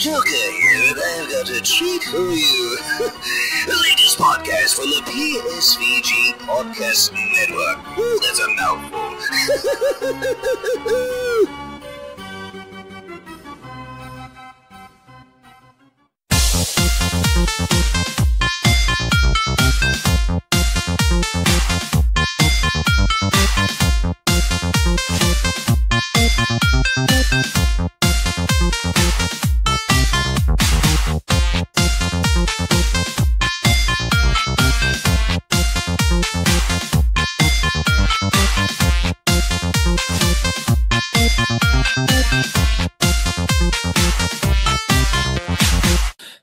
Joker here, and I've got a treat for you. The latest podcast from the PSVG Podcast Network. Ooh, that's a mouthful.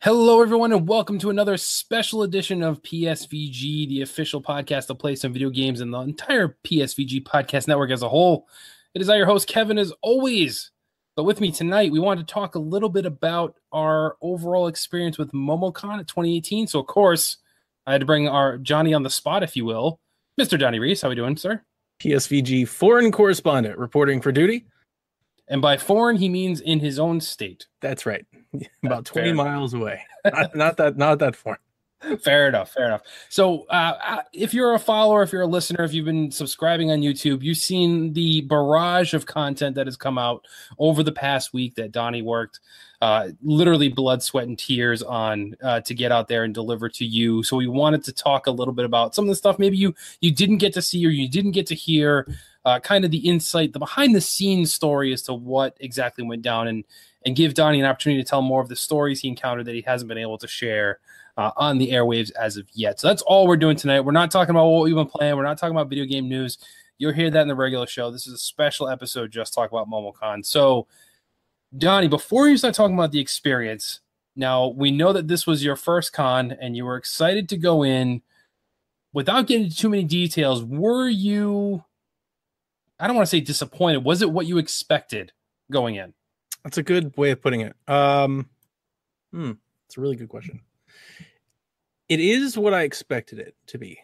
Hello, everyone, and welcome to another special edition of PSVG, the official podcast to play some video games and the entire PSVG podcast network as a whole. It is I, your host, Kevin, as always. But with me tonight, we wanted to talk a little bit about our overall experience with MomoCon at 2018. So, of course, I had to bring our Johnny on the spot, if you will. Mr. Donnie Reese, how are we doing, sir? PSVG foreign correspondent reporting for duty. And by foreign, he means in his own state. That's right. About 20 miles away. Not that far. Fair enough. So if you're a follower, if you're a listener, if you've been subscribing on YouTube, you've seen the barrage of content that has come out over the past week that Donnie worked literally blood, sweat, and tears on to get out there and deliver to you. So we wanted to talk a little bit about some of the stuff maybe you didn't get to see or you didn't get to hear, kind of the insight, the behind the scenes story as to what exactly went down, and give Donnie an opportunity to tell more of the stories he encountered that he hasn't been able to share on the airwaves as of yet. So that's all we're doing tonight. We're not talking about what we've been playing. We're not talking about video game news. You'll hear that in the regular show. This is a special episode just talk about MomoCon. So, Donnie, before you start talking about the experience, now we know that this was your first con and you were excited to go in. Without getting into too many details, were you, I don't want to say disappointed, was it what you expected going in? That's a good way of putting it. It's a really good question. It is what I expected it to be.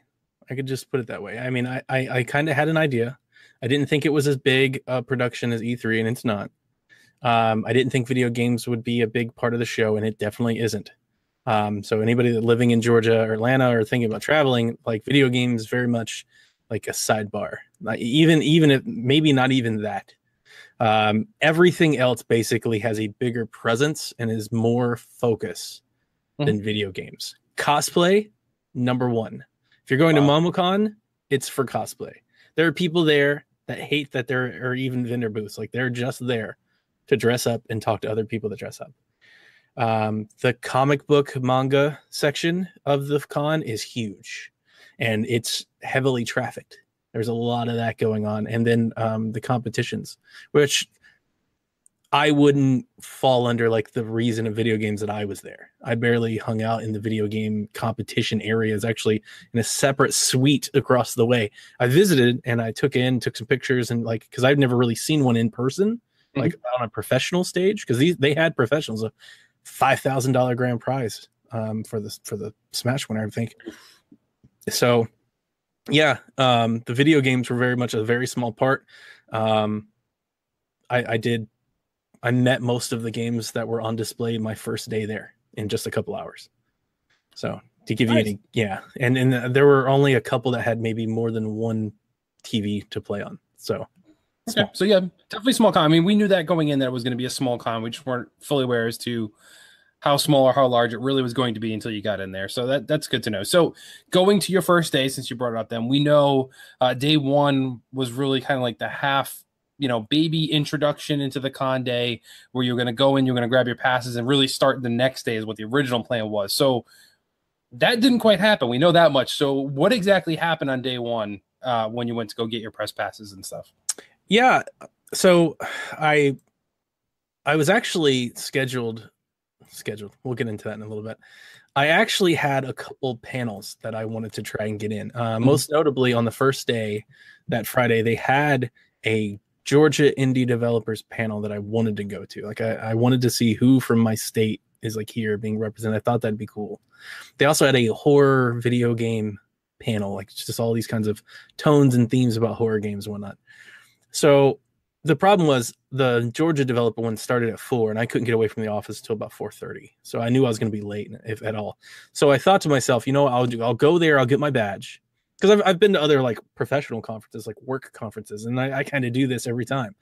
I could just put it that way. I mean, I kind of had an idea. I didn't think it was as big a production as E3, and it's not. I didn't think video games would be a big part of the show, and it definitely isn't. So anybody that living in Georgia or Atlanta or thinking about traveling, like, video games very much like a sidebar. Like, even if maybe not even that. Everything else basically has a bigger presence and is more focus than video games. Cosplay, number one. If you're going to MomoCon, it's for cosplay. There are people there that hate that there are even vendor booths. Like, they're just there to dress up and talk to other people that dress up. The comic book manga section of the con is huge, and it's heavily trafficked. There's a lot of that going on. And then the competitions, which I wouldn't fall under like the reason of video games that I was there. I barely hung out in the video game competition areas, actually in a separate suite across the way. I visited and I took some pictures, and like, because I've never really seen one in person, like on a professional stage, because they had professionals, a $5,000 grand prize for the Smash winner, I think. So yeah, the video games were very much a very small part. I met most of the games that were on display my first day there in just a couple hours. So to give you any, yeah. And there were only a couple that had maybe more than one TV to play on. So, okay. So yeah, definitely small con. I mean, we knew that going in that it was going to be a small con. We just weren't fully aware as to how small or how large it really was going to be until you got in there. So that's good to know. So going to your first day, since you brought it up, then we know day one was really kind of like the half, baby introduction into the con day, where you're going to go in, you're going to grab your passes and really start the next day is what the original plan was. So that didn't quite happen. We know that much. So what exactly happened on day one when you went to go get your press passes and stuff? Yeah. So I was actually scheduled. We'll get into that in a little bit. I actually had a couple panels that I wanted to try and get in. Most notably on the first day, that Friday, they had a Georgia indie developers panel that I wanted to go to. Like, I wanted to see who from my state is like here being represented. I thought that'd be cool. They also had a horror video game panel, like just all these kinds of tones and themes about horror games and whatnot. So the problem was the Georgia developer one started at 4, and I couldn't get away from the office until about 4:30. So I knew I was going to be late, if at all. So I thought to myself, I'll go there, I'll get my badge, because I've been to other like professional conferences, like work conferences, and I kind of do this every time.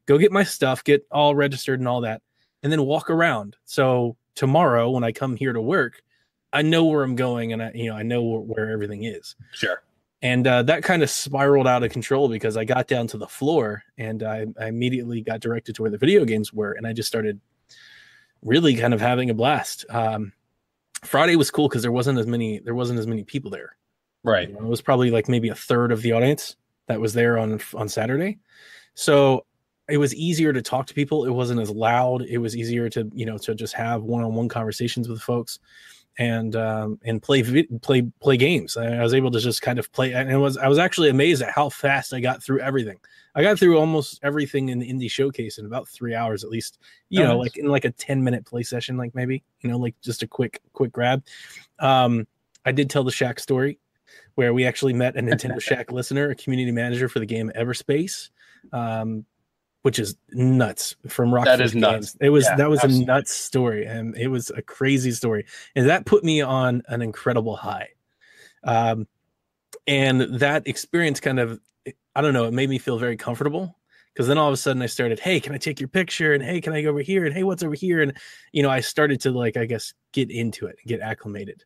Go get my stuff, get all registered and all that, and then walk around. So tomorrow when I come here to work, I know where I'm going, and I know where everything is. Sure. And that kind of spiraled out of control because I got down to the floor and I immediately got directed to where the video games were. And I just started really kind of having a blast. Friday was cool because there wasn't as many people there. Right. It was probably like maybe a third of the audience that was there on Saturday. So it was easier to talk to people. It wasn't as loud. It was easier to just have one-on-one conversations with folks. And play games. I was able to just kind of play, and I was actually amazed at how fast I got through everything. I got through almost everything in the indie showcase in about 3 hours at least. Nice. Like in like a 10-minute play session, like maybe like just a quick grab. I did tell the Shack story where we actually met a Nintendo Shack listener, a community manager for the game Everspace. Which is nuts from Rockford. That is nuts. That was absolutely a nuts story, and it was a crazy story, and that put me on an incredible high. And that experience kind of, I don't know, it made me feel very comfortable because then all of a sudden I started, hey, can I take your picture? And hey, can I go over here? And hey, what's over here? And I started to I guess get into it, get acclimated.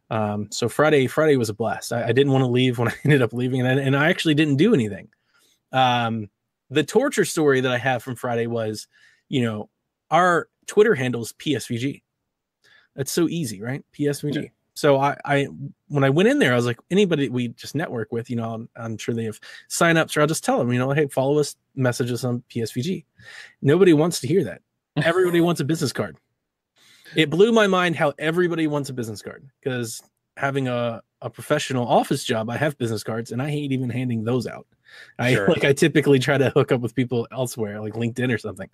So Friday was a blast. I didn't want to leave when I ended up leaving, and I actually didn't do anything. The torture story that I have from Friday was, our Twitter handle is PSVG. That's so easy, right? PSVG. Yeah. So I when I went in there, I was like, anybody we just network with, I'm sure they have signups, or I'll just tell them, hey, follow us, message us on PSVG. Nobody wants to hear that. Everybody wants a business card. It blew my mind how everybody wants a business card, because having a professional office job, I have business cards, and I hate even handing those out. I typically try to hook up with people elsewhere, like LinkedIn or something.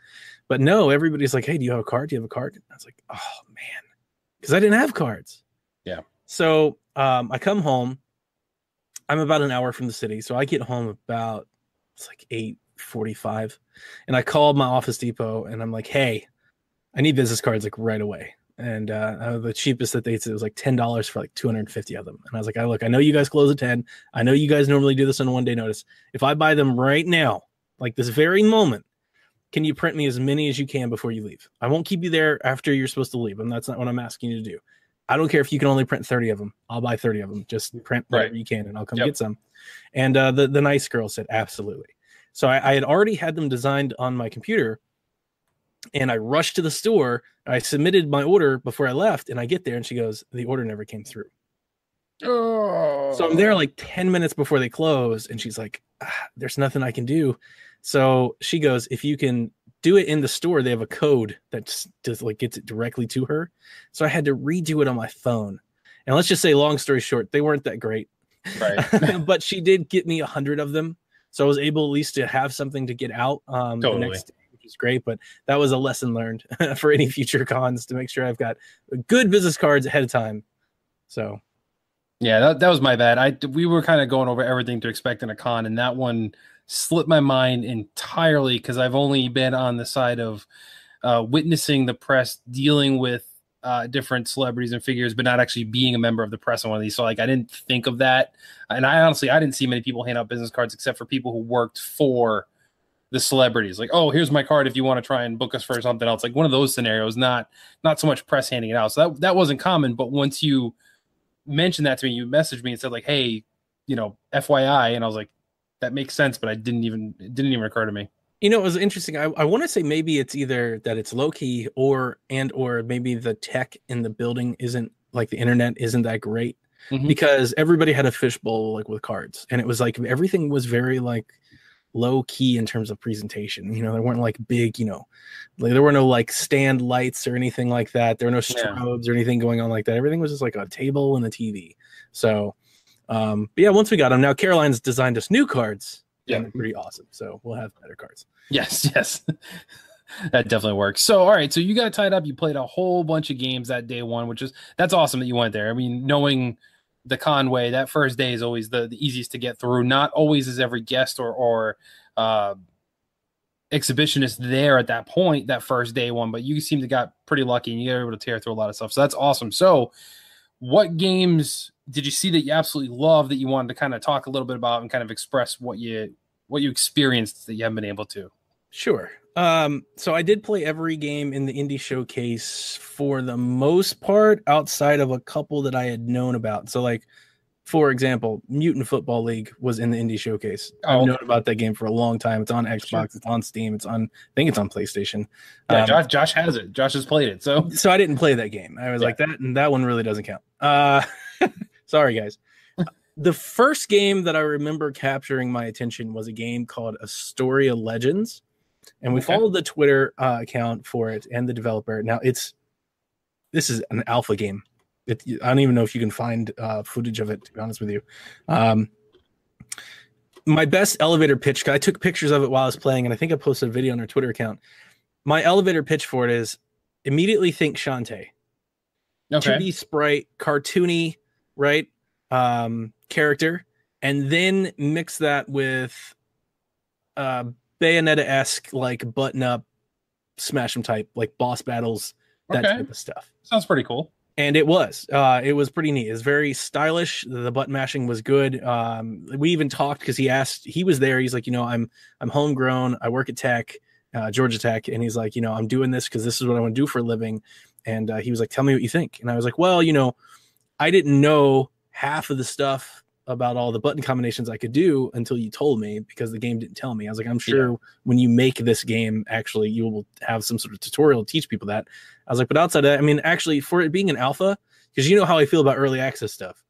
But no, everybody's like, hey, do you have a card? Do you have a card? And I was like, oh, man, because I didn't have cards. Yeah. So I come home. I'm about an hour from the city. So I get home about, it's like 8:45. And I called my Office Depot, and I'm like, hey, I need business cards like right away. And the cheapest that they said was like $10 for like 250 of them. And I was like, I know you guys close at 10. I know you guys normally do this on a 1-day notice. If I buy them right now, like this very moment, can you print me as many as you can before you leave? I won't keep you there after you're supposed to leave. And that's not what I'm asking you to do. I don't care if you can only print 30 of them. I'll buy 30 of them. Just print whatever you can, and I'll come get some. And the nice girl said, absolutely. So I had already had them designed on my computer. And I rushed to the store. I submitted my order before I left, and I get there, and she goes, the order never came through. Oh. So I'm there like 10 minutes before they close, and she's like, there's nothing I can do. So she goes, if you can do it in the store, they have a code that just like gets it directly to her. So I had to redo it on my phone. And let's just say, long story short, they weren't that great. Right. But she did get me 100 of them. So I was able at least to have something to get out the next day. Is great, but that was a lesson learned for any future cons, to make sure I've got good business cards ahead of time. So yeah, that was my bad. We were kind of going over everything to expect in a con, and that one slipped my mind entirely because I've only been on the side of witnessing the press dealing with different celebrities and figures, but not actually being a member of the press on one of these. So I didn't think of that, and I didn't see many people hand out business cards except for people who worked for the celebrities. Like, oh, here's my card if you want to try and book us for something else. Like one of those scenarios, not so much press handing it out. So that wasn't common. But once you mentioned that to me, you messaged me and said like, hey, FYI. And I was like, that makes sense. But it didn't even occur to me. It was interesting. I want to say maybe it's either that it's low key or maybe the tech in the building isn't, like the internet isn't that great, because everybody had a fishbowl like with cards. And it was like, everything was very like low key in terms of presentation. There weren't like big, there were no like stand lights or anything like that. There were no strobes or anything going on like that. Everything was just like a table and a TV. So, but yeah, once we got them, now Caroline's designed us new cards. Yeah, and they're pretty awesome. So we'll have better cards. Yes. That definitely works. So, all right. So you got tied up. You played a whole bunch of games that day one, that's awesome that you went there. I mean, knowing the Conway, that first day is always the easiest to get through. Not always is every guest or exhibitionist there at that point, that first day one, but you seem to got pretty lucky and you were able to tear through a lot of stuff. So that's awesome. So what games did you see that you absolutely love that you wanted to kind of talk a little bit about and kind of express what you experienced that you haven't been able to? Sure. So I did play every game in the indie showcase for the most part, outside of a couple that I had known about. So like, for example, Mutant Football League was in the indie showcase. I've known about that game for a long time. It's on Xbox, sure. It's on Steam, I think it's on PlayStation. Yeah, Josh has it. Josh has played it. So I didn't play that game. I was like that, and that one really doesn't count. Sorry, guys. The first game that I remember capturing my attention was a game called Astoria Legends, and we followed the Twitter account for it and the developer. Now this is an alpha game. I don't even know if you can find footage of it, to be honest with you. My best elevator pitch, I took pictures of it while I was playing, and I think I posted a video on our Twitter account. My elevator pitch for it is immediately think Shantae. Okay. 2D sprite, cartoony, right? Character, and then mix that with Bayonetta-esque, like button-up, smash 'em type, like boss battles, that type of stuff. Sounds pretty cool. And it was pretty neat. It's very stylish. The button mashing was good. We even talked because he was there. He's like, I'm homegrown. I work at Tech, Georgia Tech. And he's like, I'm doing this because this is what I want to do for a living. And he was like, tell me what you think. And I was like, well, I didn't know half of the stuff about all the button combinations I could do until you told me, because the game didn't tell me. I was like, I'm sure when you make this game, actually, you will have some sort of tutorial to teach people that. I was like, but outside of that, actually, for it being an alpha, because you know how I feel about early access stuff.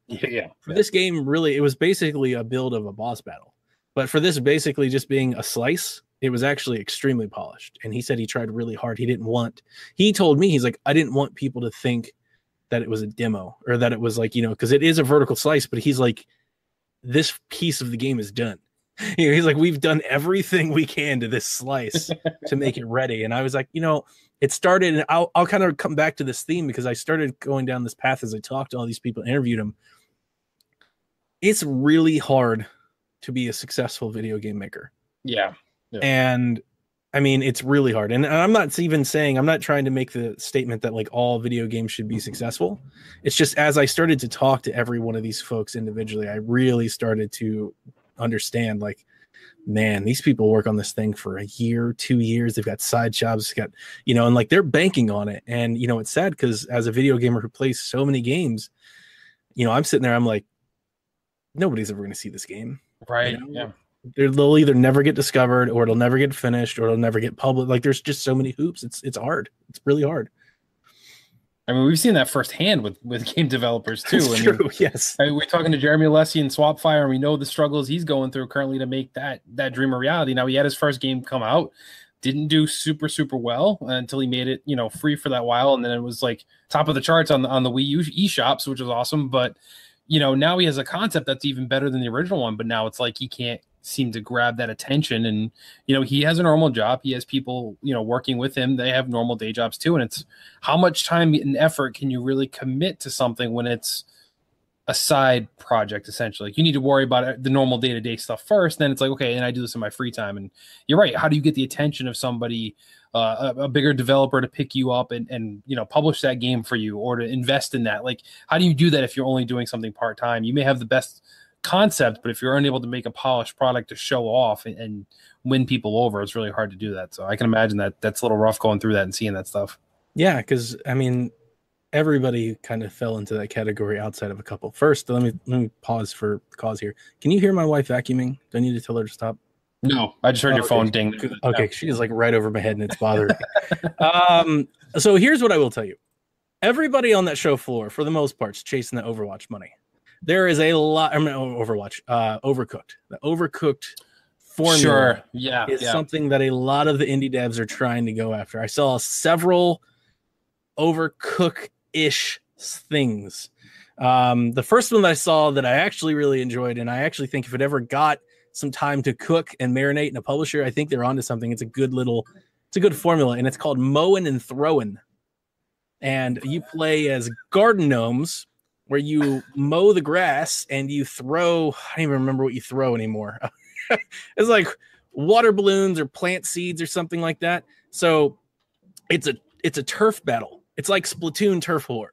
For this game, really, it was basically a build of a boss battle. But for this basically just being a slice, it was actually extremely polished. And he said he tried really hard. He told me, he's like, I didn't want people to think that it was a demo, or that it was like, because it is a vertical slice, but he's like, this piece of the game is done. He's like, we've done everything we can to this slice to make it ready. And I was like, it started, and I'll kind of come back to this theme, because I started going down this path as I talked to all these people, interviewed them. It's really hard to be a successful video game maker. Yeah. And it's really hard. And I'm not even saying, I'm not trying to make the statement that like all video games should be successful. It's just, as I started to talk to every one of these folks individually, I really started to understand, like, man, these people work on this thing for a year, 2 years. They've got side jobs, and like they're banking on it. And, it's sad because as a video gamer who plays so many games, I'm sitting there, I'm like, nobody's ever going to see this game. Right. Yeah. They'll either never get discovered, or it'll never get finished, or it'll never get published. Like, there's just so many hoops. It's hard. It's really hard. We've seen that firsthand with game developers too. It's true. Yes. We're talking to Jeremy Alessi and Swapfire, and we know the struggles he's going through currently to make that dream a reality. Now, he had his first game come out, didn't do super, super well until he made it, free for that while. And then it was like top of the charts on the Wii U eShops, which was awesome. But, now he has a concept that's even better than the original one, but now it's like he can't seem to grab that attention. And he has a normal job, he has people working with him, they have normal day jobs too, and it's how much time and effort can you really commit to something when it's a side project? Essentially, you need to worry about the normal day-to-day stuff first, then it's like, okay, and I do this in my free time. And you're right, how do you get the attention of somebody, a bigger developer, to pick you up and publish that game for you, or to invest in that? Like, how do you do that if you're only doing something part-time? You may have the best concept, but if you're unable to make a polished product to show off and win people over, it's really hard to do that. So I can imagine that that's a little rough going through that and seeing that stuff. Yeah, because everybody kind of fell into that category outside of a couple. First, let me pause for cause here. Can you hear my wife vacuuming? Do I need to tell her to stop? No, I just heard your phone ding. Okay, she's like right over my head and it's bothering me. So here's what I will tell you. Everybody on that show floor, for the most part, is chasing the Overwatch money. There is a lot. Overwatch, Overcooked. The Overcooked formula is something that a lot of the indie devs are trying to go after. I saw several Overcook-ish things. The first one that I saw that I actually really enjoyed, and I actually think if it ever got some time to cook and marinate in a publisher, I think they're onto something. It's a good formula, and it's called Mowing and Throwing. And you play as garden gnomes, where you mow the grass and you throw. I don't even remember what you throw anymore. It's like water balloons or plant seeds or something like that. So it's a turf battle. It's like Splatoon turf war,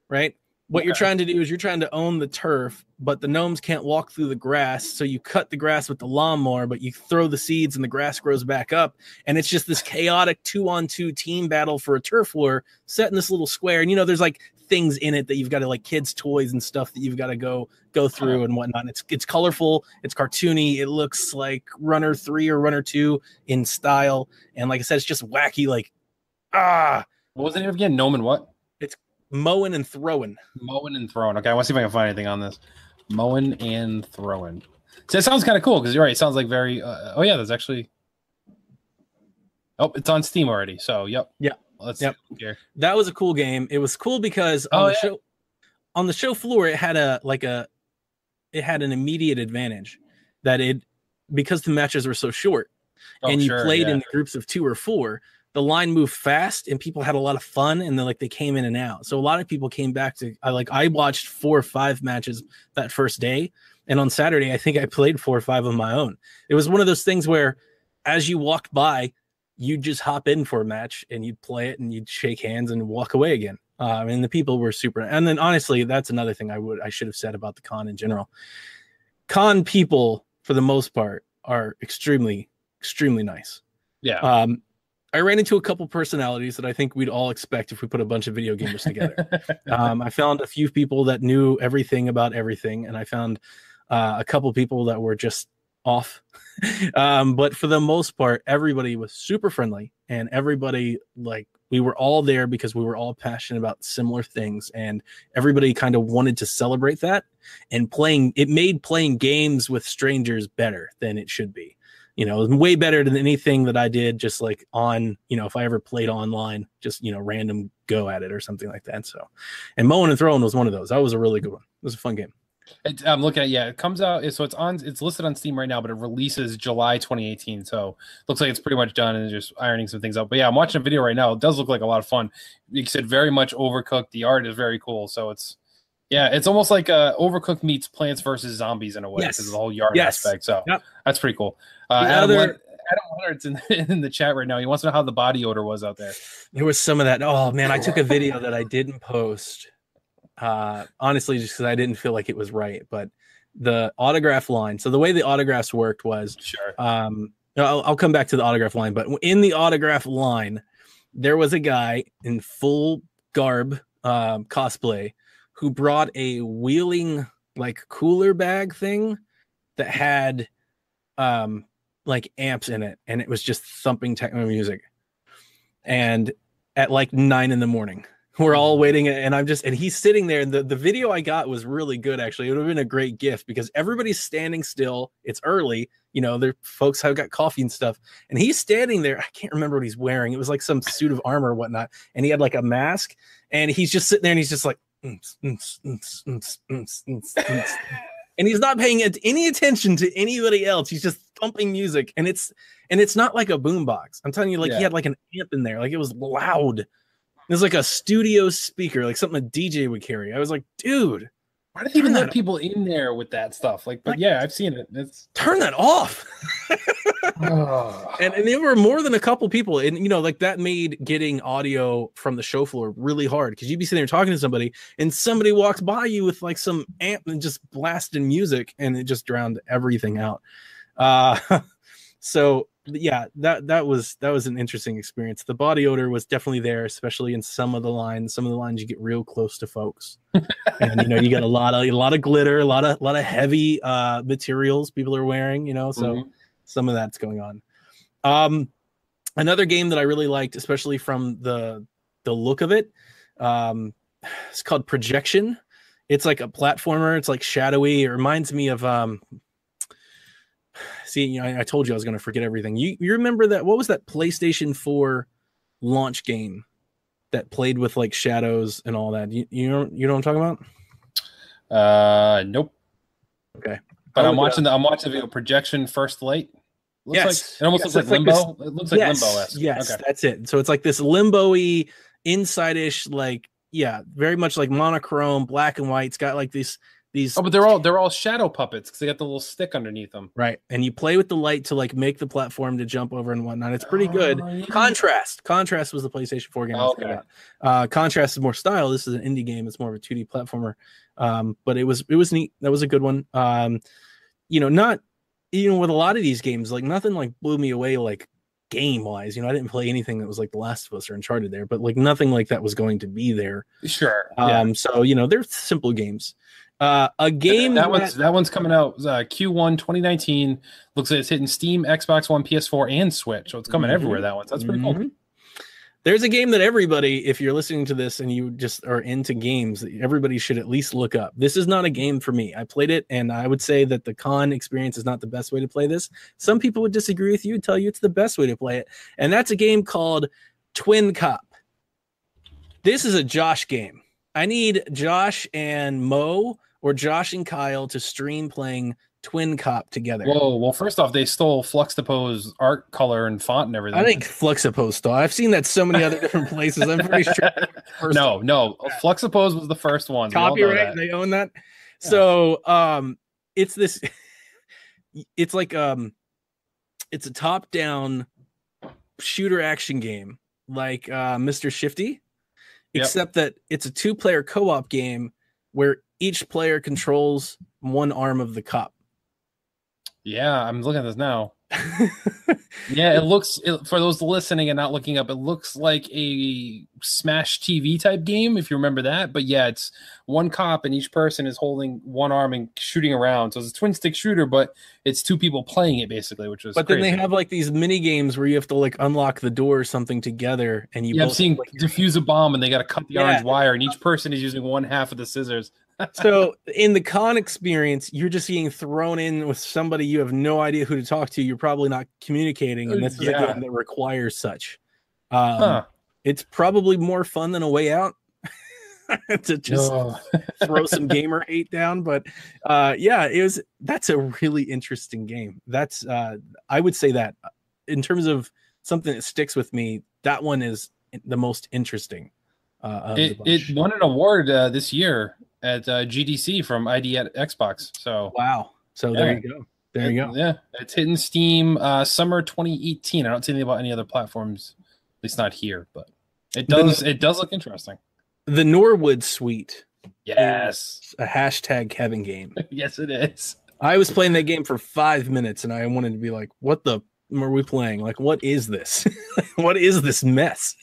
right? What you're trying to do is you're trying to own the turf, but the gnomes can't walk through the grass. So you cut the grass with the lawnmower, but you throw the seeds and the grass grows back up. And it's just this chaotic 2-on-2 team battle for a turf war set in this little square. And, there's like things in it that you've got to like kids' toys and stuff that you've got to go through and whatnot. It's colorful. It's cartoony. It looks like Runner 3 or Runner 2 in style. And like I said, it's just wacky. Like, what was the name again? Gnome and what? Mowing and throwing. Mowing and throwing. Okay, I want to see if I can find anything on this. Mowing and throwing. So it sounds kind of cool because you're right. It sounds like very. There's actually. Oh, it's on Steam already. So yep. Let's see here. That was a cool game. It was cool because on the show floor it had an immediate advantage because the matches were so short and you played in groups of 2 or 4. The line moved fast and people had a lot of fun and they came in and out. So a lot of people came back to I watched 4 or 5 matches that first day. And on Saturday, I think I played 4 or 5 of my own. It was one of those things where as you walked by, you'd just hop in for a match and you'd play it and you'd shake hands and walk away again. And the people were super. And then honestly, that's another thing I should have said about the con in general. Con people, for the most part, are extremely, extremely nice. Yeah. I ran into a couple personalities that I think we'd all expect if we put a bunch of video gamers together. I found a few people that knew everything about everything, and I found a couple people that were just off. But for the most part, everybody was super friendly, and everybody, we were all there because we were all passionate about similar things, and everybody kind of wanted to celebrate that. And it made playing games with strangers better than it should be. It was way better than anything that I did just on, if I ever played online, just, random go at it or something like that. So, and Mowing and Throwing was one of those. That was a really good one. It was a fun game. I'm looking at, it comes out. So it's listed on Steam right now, but it releases July 2018. So looks like it's pretty much done and just ironing some things out. But yeah, I'm watching a video right now. It does look like a lot of fun. You said very much Overcooked. The art is very cool. So it's almost like Overcooked meets Plants vs. Zombies in a way because of the whole yard aspect. So that's pretty cool. Adam Leonard's in the chat right now. He wants to know how the body odor was out there. There was some of that. Oh, man, I took a video that I didn't post. Honestly, just because I didn't feel like it was right. But the autograph line. So the way the autographs worked was, I'll come back to the autograph line. But in the autograph line, there was a guy in full garb cosplay who brought a wheeling cooler bag thing that had amps in it, and it was just thumping techno music. And at 9 a.m, we're all waiting, and he's sitting there. And the video I got was really good, actually. It would have been a great gift because everybody's standing still. It's early, their folks have got coffee and stuff, and he's standing there. I can't remember what he's wearing. It was like some suit of armor or whatnot, and he had a mask, and he's just sitting there, and he's just like, and he's not paying any attention to anybody else. He's just thumping music, and it's not like a boombox. I'm telling you, he had an amp in there, it was loud. It was like a studio speaker, something a DJ would carry. I was like, dude, why do they even let people in there with that stuff? I've seen it. Turn that off. And there were more than a couple people, and that made getting audio from the show floor really hard because you'd be sitting there talking to somebody, and somebody walks by you with some amp and just blasting music, and it just drowned everything out. So yeah, that was an interesting experience. The body odor was definitely there, especially in some of the lines. Some of the lines you get real close to folks, and you got a lot of glitter, a lot of heavy materials people are wearing. So some of that's going on. Another game that I really liked, especially from the look of it, it's called Projection. It's like a platformer. It's shadowy. It reminds me of see, I told you I was going to forget everything. You remember that? What was that PlayStation 4 launch game that played with shadows and all that? You know what I'm talking about? Nope. Okay, but I'm watching the video. Projection First Light. It almost looks like Limbo. It looks like Limbo-esque. Yes, okay. That's it. So it's this limbo-y, inside-ish, very much like monochrome, black and white. It's got this These Oh, but they're all shadow puppets because they got the little stick underneath them. right, and you play with the light to like make the platform to jump over and whatnot. It's pretty good. Yeah. Contrast was the PlayStation 4 game. Okay. Contrast is more style. This is an indie game. It's more of a 2D platformer. But it was neat. That was a good one. Not with a lot of these games, like nothing like blew me away like game wise. I didn't play anything that was like The Last of Us or Uncharted there, but like nothing like that was going to be there. Sure. So they're simple games. A game that one's coming out Q1 2019. Looks like it's hitting Steam, Xbox One, PS4, and Switch. So it's coming everywhere. That one. So that's pretty cool. There's a game that everybody, if you're listening to this and you just are into games, everybody should at least look up. This is not a game for me. I played it, and I would say that the con experience is not the best way to play this. Some people would disagree with you, tell you it's the best way to play it, and that's a game called Twin Cop. This is a Josh game. I need Josh and Mo or Josh and Kyle to stream playing Twin Cop together. Whoa! Well, first off, they stole Fluxtapo's art, color, and font and everything. I think Fluxtapo stole. I've seen that so many other different places. I'm pretty sure. No. Fluxtapose was the first one. Copyright. They own that. Yeah. So, it's this. It's like it's a top-down shooter action game, like Mr. Shifty, except that it's a 2-player co-op game where each player controls one arm of the cop. Yeah, I'm looking at this now. Yeah, for those listening and not looking up, it looks like a Smash TV type game, if you remember that. But yeah, it's one cop and each person is holding one arm and shooting around. So it's a twin stick shooter, but it's 2 people playing it basically, which is. But crazy. Then they have like these mini games where you have to like unlock the door or something together, and you. Yeah, I've seen defuse a bomb, and they got to cut the orange wire, and each person is using one half of the scissors. So in the con experience, you're just getting thrown in with somebody you have no idea who to talk to. You're probably not communicating, and this is a game that requires such. It's probably more fun than A Way Out to just throw some gamer hate down. But that's a really interesting game. That's I would say that in terms of something that sticks with me, that one is the most interesting. It won an award this year at GDC from ID at Xbox. So wow. So there you go. There you go. Yeah, it's hitting Steam summer 2018. I don't see anything about any other platforms, at least not here, but it does look interesting. The Norwood Suite. Yes. A hashtag Kevin game. Yes, it is. I was playing that game for 5 minutes and I wanted to be like, what the are we playing? Like, what is this? What is this mess?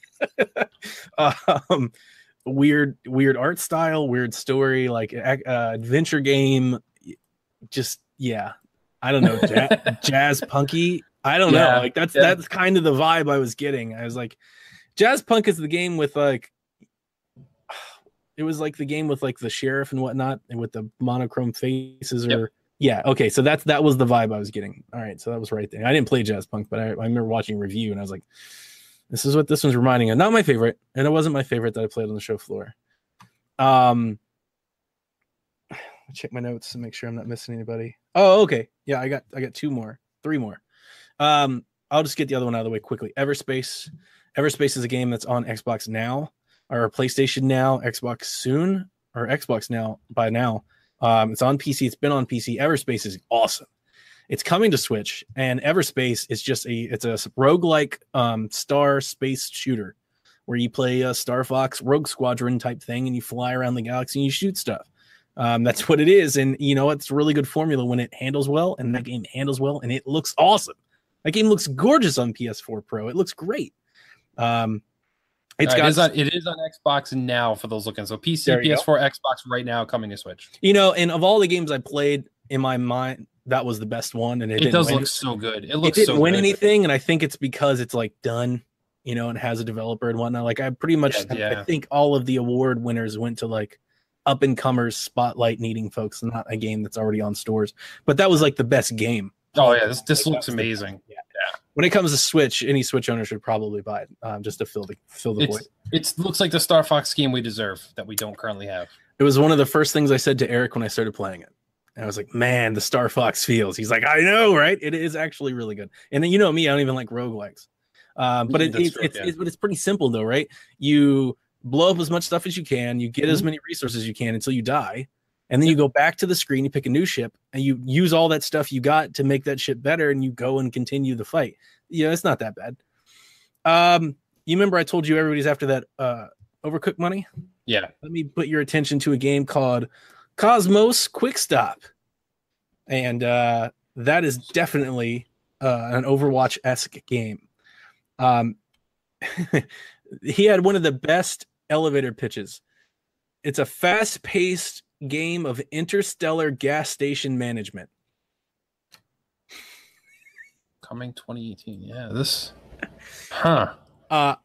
Weird art style, weird story, like adventure game. Just I don't know, jazz punky. I don't know. Like that's kind of the vibe I was getting. I was like, jazz punk is the game with like, it was like the game with like the sheriff and whatnot, and with the monochrome faces. Or okay. So that was the vibe I was getting. All right, so that was right there. I didn't play jazz punk, but I remember watching a review and I was like, this is what this one's reminding of. Not my favorite, and it wasn't my favorite that I played on the show floor. Check my notes to make sure I'm not missing anybody. Oh, okay. Yeah, I got 3 more. I'll just get the other one out of the way quickly. Everspace is a game that's on Xbox Now, or PlayStation Now, Xbox soon, or Xbox Now by now. It's on PC. It's been on PC. Everspace is awesome. It's coming to Switch, and Everspace is just it's a roguelike star space shooter where you play a Star Fox Rogue Squadron type thing, and you fly around the galaxy and you shoot stuff. That's what it is, and it's a really good formula when it handles well, and that game handles well, and it looks awesome. That game looks gorgeous on PS4 Pro. It looks great. It is on Xbox Now for those looking. So PC, PS4, Xbox right now, coming to Switch. And of all the games I played, in my mind, that was the best one, and it does look so good. It didn't win anything, and I think it's because it's like done, and has a developer and whatnot. Like I pretty much, I think all of the award winners went to like up and comers, spotlight needing folks, not a game that's already on stores. But that was like the best game. Oh yeah, this looks amazing. Yeah. When it comes to Switch, any Switch owner should probably buy it, just to fill the void. It looks like the Star Fox game we deserve that we don't currently have. It was one of the first things I said to Eric when I started playing it. And I was like, man, the Star Fox feels. He's like, I know, right? It is actually really good. And then me, I don't even like roguelikes. But it's pretty simple though, right? You blow up as much stuff as you can, you get as many resources as you can until you die, And then you go back to the screen, you pick a new ship, and you use all that stuff you got to make that ship better, and you go and continue the fight. It's not that bad. You remember I told you everybody's after that Overcooked money? Yeah. Let me put your attention to a game called Cosmos Quick Stop. And that is definitely an Overwatch-esque game. He had one of the best elevator pitches. It's a fast-paced game of interstellar gas station management. Coming 2018. Yeah, this. Huh. I'm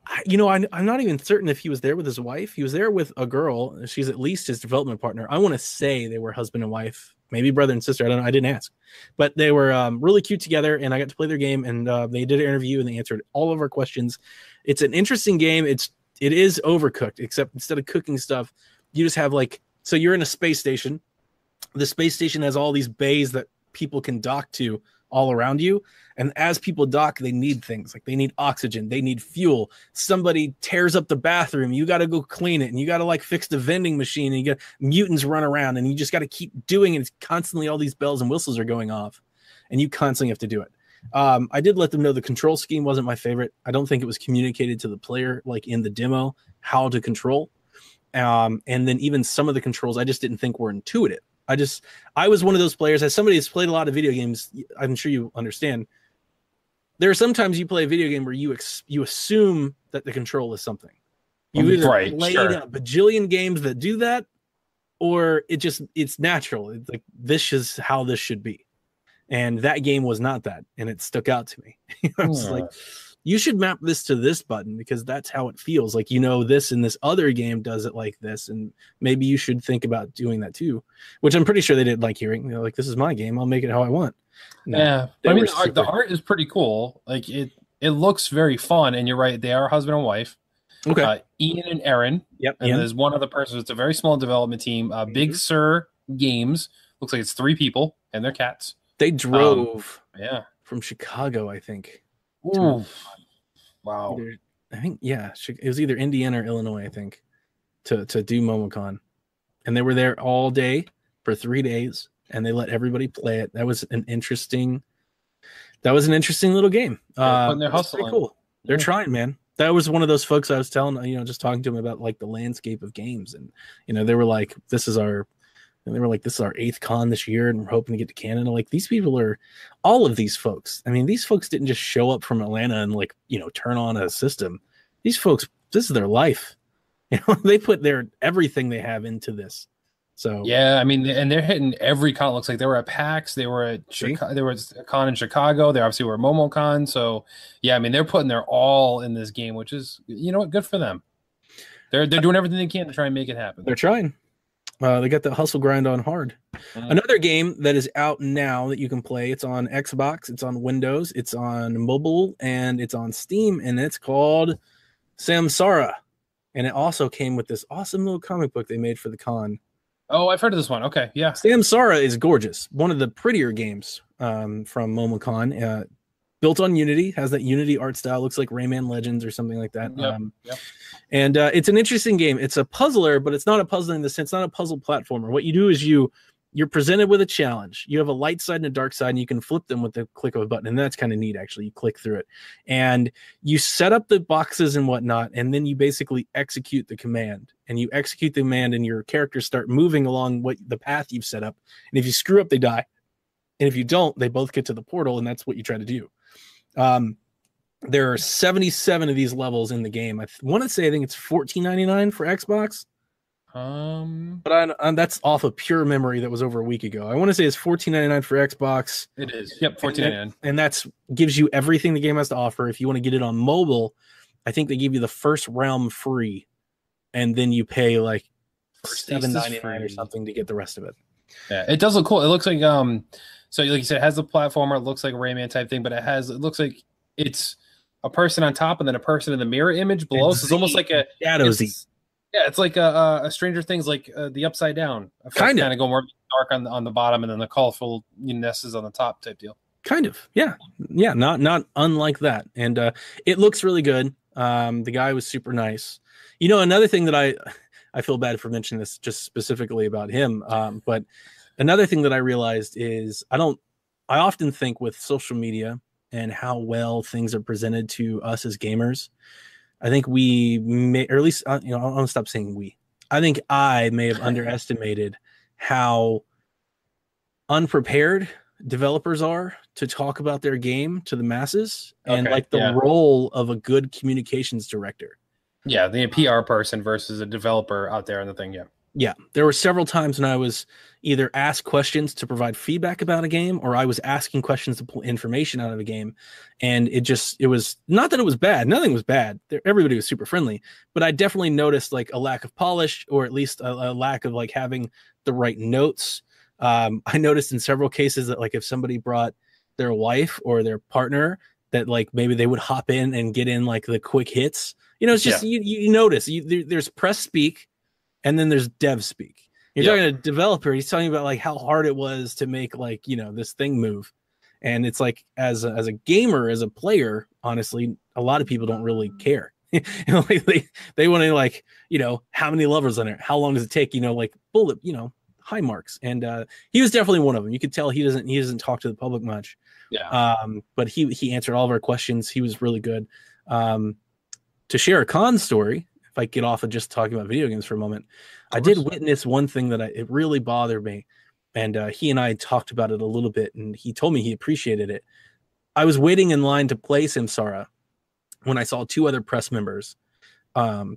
not even certain if he was there with his wife. He was there with a girl. She's at least his development partner. I want to say they were husband and wife, maybe brother and sister. I don't know. I didn't ask, but they were really cute together, and I got to play their game, and they did an interview, and they answered all of our questions. It's an interesting game. It is Overcooked, except instead of cooking stuff, you just have so you're in a space station. The space station has all these bays that people can dock to all around you. And as people dock, they need things like they need oxygen, they need fuel. Somebody tears up the bathroom, you got to go clean it, and you got to fix the vending machine, and you got mutants run around, and you just got to keep doing it. It's constantly all these bells and whistles are going off, and you constantly have to do it. I did let them know the control scheme wasn't my favorite. I don't think it was communicated to the player in the demo how to control. And then even some of the controls I just didn't think were intuitive. I was one of those players, as somebody who's played a lot of video games, I'm sure you understand. There are sometimes you play a video game where you assume that the control is something. You've either played a bajillion games that do that, or it's natural. It's this is how this should be. And that game was not that, and it stuck out to me. I was you should map this to this button because that's how it feels. This and this other game does it like this, and maybe you should think about doing that too, which I'm pretty sure they didn't like hearing. They're this is my game. I'll make it how I want. No, yeah. I mean, the art is pretty cool. It looks very fun, and you're right. They are husband and wife. Okay. Ian and Aaron. Yep. And there's one other person. It's a very small development team. Big Sur Games. Looks like it's 3 people and their cats. They drove from Chicago, I think. Ooh. Wow. It was either Indiana or Illinois, I think, to do MomoCon. And they were there all day for 3 days, and they let everybody play it. That was an interesting little game. Putting their hustle pretty cool. They're trying, man. That was one of those folks I was telling, just talking to them about the landscape of games. And, they were this is our 8th con this year, and we're hoping to get to Canada. These people are, all of these folks. I mean, these folks didn't just show up from Atlanta and turn on a system. These folks, this is their life. They put everything they have into this. So yeah, I mean, and they're hitting every con. It looks like they were at PAX, they were at Chicago, there was a con in Chicago. They obviously were at MomoCon. So yeah, I mean, they're putting their all in this game, which is, good for them. They're doing everything they can to try and make it happen. They're trying. They got the hustle grind on hard. Another game that is out now that you can play. It's on Xbox, it's on Windows, it's on mobile, and it's on Steam, and it's called Samsara. And it also came with this awesome little comic book they made for the con. Oh, I've heard of this one. Okay, yeah. Samsara is gorgeous. One of the prettier games from MomoCon. Built on Unity, has that Unity art style. Looks like Rayman Legends or something like that. Yep. And it's an interesting game. It's a puzzler, but it's not a puzzler in the sense. It's not a puzzle platformer. What you do is you're presented with a challenge. You have a light side and a dark side, and you can flip them with the click of a button. And that's kind of neat, actually. You click through it, and you set up the boxes and whatnot, and then you basically execute the command. And you execute the command, and your characters start moving along the path you've set up. And if you screw up, they die. And if you don't, they both get to the portal, and that's what you try to do. There are 77 of these levels in the game. I think it's $14.99 for Xbox. But that's off of pure memory. That was over a week ago. I want to say it's $14.99 for Xbox. It is. Yep, $14.99. And that's gives you everything the game has to offer. If you want to get it on mobile, I think they give you the first realm free, and then you pay $7.99 or something to get the rest of it. Yeah, it does look cool. It looks like so like you said, it has the platformer. It looks like a Rayman type thing, but it looks like it's a person on top and then a person in the mirror image below. So it's almost like a Shadowsy. Yeah, it's like a Stranger Things, like the Upside Down. Kind of go more dark on the bottom, and then the colorfulness is on the top type deal. Kind of, yeah, not unlike that. And it looks really good. The guy was super nice. Another thing that I feel bad for mentioning this just specifically about him. But another thing that I realized is I often think with social media and how well things are presented to us as gamers, I think we may, or at least, I'm going to stop saying we. I think I may have underestimated how unprepared developers are to talk about their game to the masses, and like the role of a good communications director. Yeah, the PR person versus a developer out there on the thing. Yeah, there were several times when I was either asked questions to provide feedback about a game, or I was asking questions to pull information out of a game. And it was not that it was bad. Nothing was bad. Everybody was super friendly, but I definitely noticed like a lack of polish, or at least a lack of like having the right notes. I noticed in several cases that like if somebody brought their wife or their partner, that like maybe they would hop in and get in like the quick hits. It's just, you notice there's press speak, and then there's dev speak. You're talking to a developer. He's talking about like how hard it was to make like, this thing move. And it's like, as a gamer, as a player, honestly, a lot of people don't really care. Like they want to like, how many levels on it? How long does it take? Like bullet, high marks. And he was definitely one of them. You could tell he doesn't talk to the public much. Yeah. But he answered all of our questions. He was really good. To share a con story, if I get off of just talking about video games for a moment, I did witness one thing that it really bothered me, and he and I talked about it a little bit, and he told me he appreciated it. I was waiting in line to play Samsara when I saw two other press members.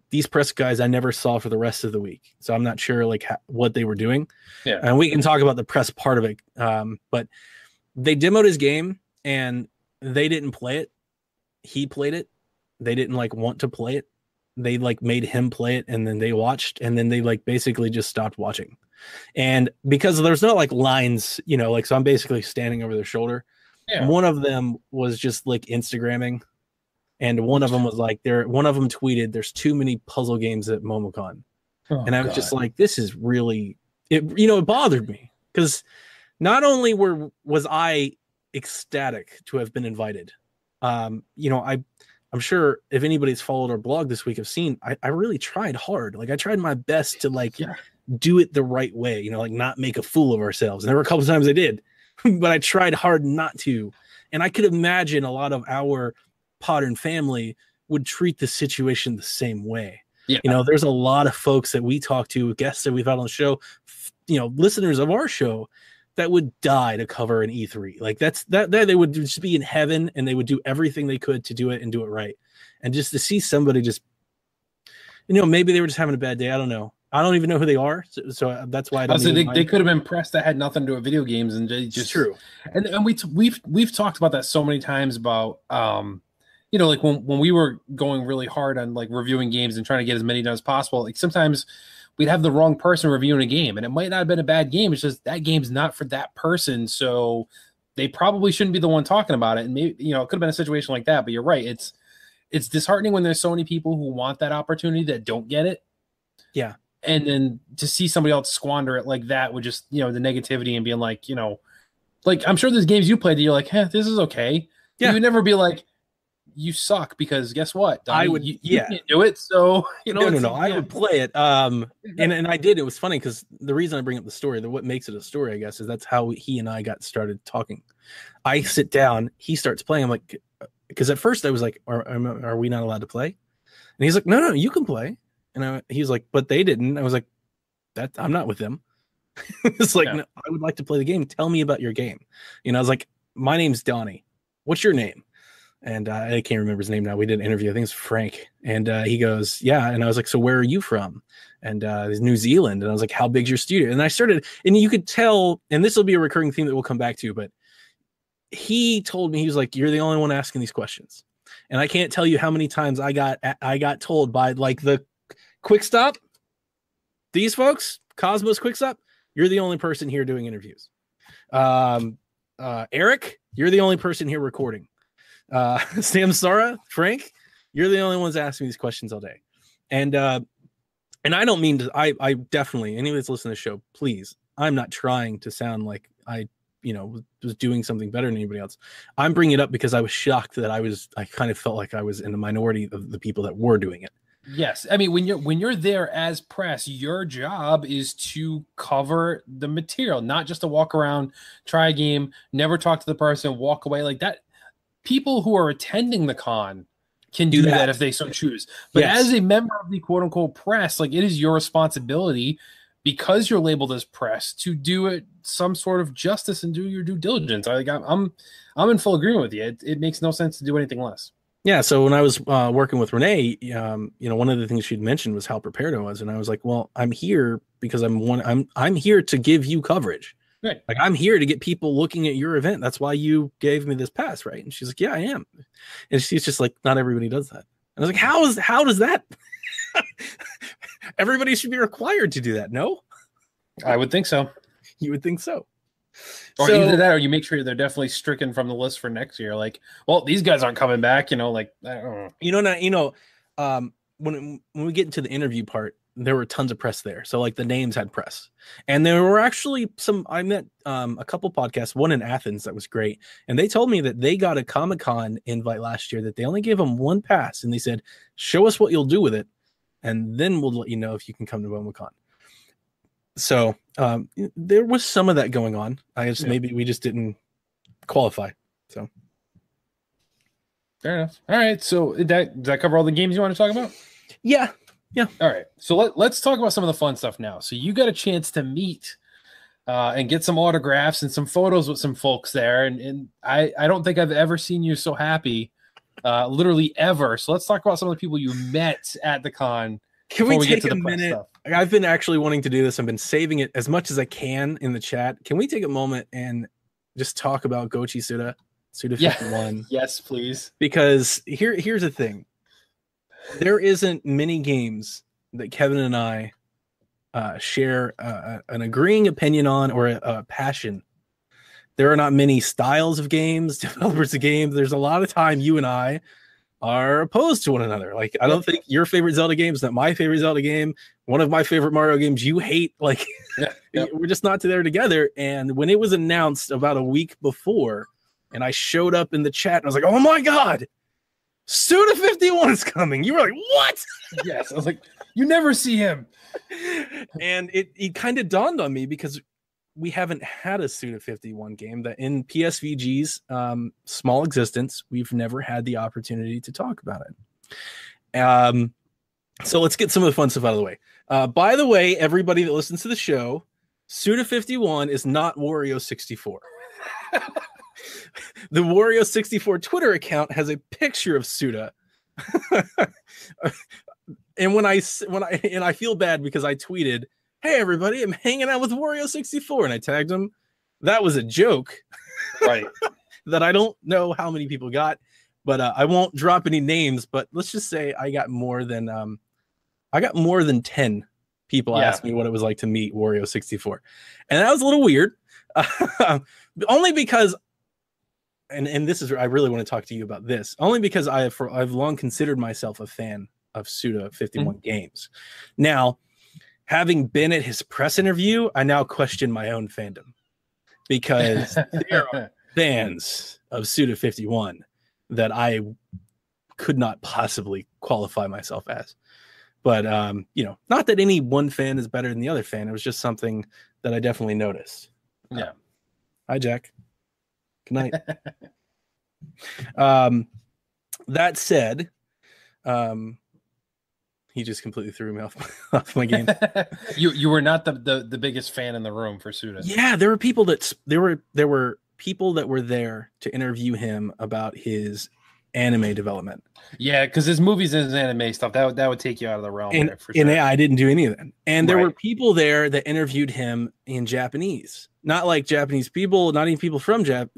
These press guys I never saw for the rest of the week, so I'm not sure like what they were doing. Yeah, and we can talk about the press part of it. But they demoed his game, and they didn't play it. He played it. They didn't like want to play it. They like made him play it, and then they watched, and then they like basically just stopped watching. And because there's no like lines, like, so I'm basically standing over their shoulder. Yeah. One of them was just like Instagramming, and one of them was like, one of them tweeted, "There's too many puzzle games at MomoCon." And I was just like, this is really, it bothered me, because not only was I ecstatic to have been invited, I'm sure if anybody's followed our blog this week have seen, I really tried hard. Like I tried my best to like do it the right way, like not make a fool of ourselves. And there were a couple of times I did, but I tried hard not to. And I could imagine a lot of our Podern family would treat the situation the same way. Yeah. There's a lot of folks that we talk to, guests that we've had on the show, listeners of our show, that would die to cover an E3. Like that they would just be in heaven, and they would do everything they could to do it and do it right. And just to see somebody just, maybe they were just having a bad day. I don't know. I don't even know who they are. So that's why I don't. They could have been pressed that had nothing to do with video games, and they just, it's true. And we've talked about that so many times about, like when we were going really hard on like reviewing games and trying to get as many done as possible, like sometimes we'd have the wrong person reviewing a game, and it might not have been a bad game. It's just that game's not for that person. So they probably shouldn't be the one talking about it. And maybe, it could have been a situation like that, but you're right. It's disheartening when there's so many people who want that opportunity that don't get it. Yeah. And then to see somebody else squander it like that with just, the negativity and being like, like I'm sure there's games you played that you're like, this is okay. Yeah. You would never be like, you suck, because guess what, Donnie? I would, you can't do it. So no. I would play it. And I did. It was funny because the reason I bring up the story, what makes it a story, I guess, is that's how he and I got started talking. I sit down, he starts playing. I'm like, because at first I was like, are we not allowed to play? And he's like, no, you can play. And he's like, but they didn't. I was like, I'm not with them. It's like, no, I would like to play the game. Tell me about your game. I was like, my name's Donnie. What's your name? And I can't remember his name now. We did an interview. I think it's Frank. And he goes, yeah. And I was like, so where are you from? And it's New Zealand. And I was like, how big's your studio? And I started, and you could tell, and this will be a recurring theme that we'll come back to, but he told me, he was like, you're the only one asking these questions. And I can't tell you how many times I got told by like the Quick Stop, these folks, Cosmos Quick Stop, you're the only person here doing interviews. Eric, you're the only person here recording. Samsara, Frank, you're the only ones asking me these questions all day. And I don't mean to, I definitely, anybody that's listening to the show, please, I'm not trying to sound like I was doing something better than anybody else. I'm bringing it up because I was shocked that I kind of felt like I was in the minority of the people that were doing it. Yes, I mean when you're there as press, your job is to cover the material, not just to walk around, try a game, never talk to the person, walk away like that. People who are attending the con can do that if they so choose. But as a member of the quote unquote press, like it is your responsibility because you're labeled as press to do it some sort of justice and do your due diligence. I'm in full agreement with you. It makes no sense to do anything less. Yeah. So when I was working with Renee, one of the things she'd mentioned was how prepared I was, and I was like, well, I'm here because I'm here to give you coverage. Right. Like I'm here to get people looking at your event. That's why you gave me this pass, right? And she's like, yeah, I am. And she's just like, not everybody does that. And I was like, how does that? Everybody should be required to do that. No, I would think so. You would think so. Or either that, or you make sure they're definitely stricken from the list for next year. Like, well, these guys aren't coming back. Like, I don't know. When we get into the interview part, there were tons of press there. So like the names had press, and there were actually I met a couple podcasts, one in Athens that was great. And they told me that they got a Comic-Con invite last year that they only gave them one pass. And they said, show us what you'll do with it. And then we'll let you know if you can come to MomoCon. So there was some of that going on. Maybe we just didn't qualify. So fair enough. All right. So does that cover all the games you want to talk about? Yeah. All right. So let's talk about some of the fun stuff now. So you got a chance to meet and get some autographs and some photos with some folks there. And I don't think I've ever seen you so happy, literally ever. So let's talk about some of the people you met at the con. Can we take a minute? Stuff. I've been actually wanting to do this. I've been saving it as much as I can in the chat. Can we take a moment and just talk about Gochi Suda 51? Yes, please. Because here's the thing. There isn't many games that Kevin and I share an agreeing opinion on or a passion. There are not many styles of games, developers of games. There's a lot of time you and I are opposed to one another. Like, I don't think your favorite Zelda game is not my favorite Zelda game. One of my favorite Mario games you hate. Like, we're just not there together. And when it was announced about a week before, and I showed up in the chat, and I was like, oh my God, Suda 51 is coming. You were like, what? Yes. I was like, you never see him. And it kind of dawned on me because we haven't had a Suda 51 game that in PSVG's small existence, we've never had the opportunity to talk about it. So let's get some of the fun stuff out of the way. By the way, everybody that listens to the show, Suda 51 is not Wario 64. The Wario 64 Twitter account has a picture of Suda. And I feel bad because I tweeted, hey everybody, I'm hanging out with Wario 64, and I tagged him. That was a joke. Right. That I don't know how many people got, but I won't drop any names, but let's just say I got more than 10 people asked me what it was like to meet Wario 64. And that was a little weird. Only because and this is, I really want to talk to you about this, only because I've long considered myself a fan of Suda 51 games. Now, having been at his press interview, I now question my own fandom because there are fans of Suda 51 that I could not possibly qualify myself as. But, not that any one fan is better than the other fan. It was just something that I definitely noticed. Yeah. Hi, Jack. Good night. That said, he just completely threw me off my game. You were not the biggest fan in the room for Suda. Yeah, there were people there were people that were there to interview him about his anime development. Yeah, because his movies and his anime stuff that would take you out of the realm. And, there for sure. And I didn't do any of that. And there were people there that interviewed him in Japanese, not like Japanese people, not even people from Japan,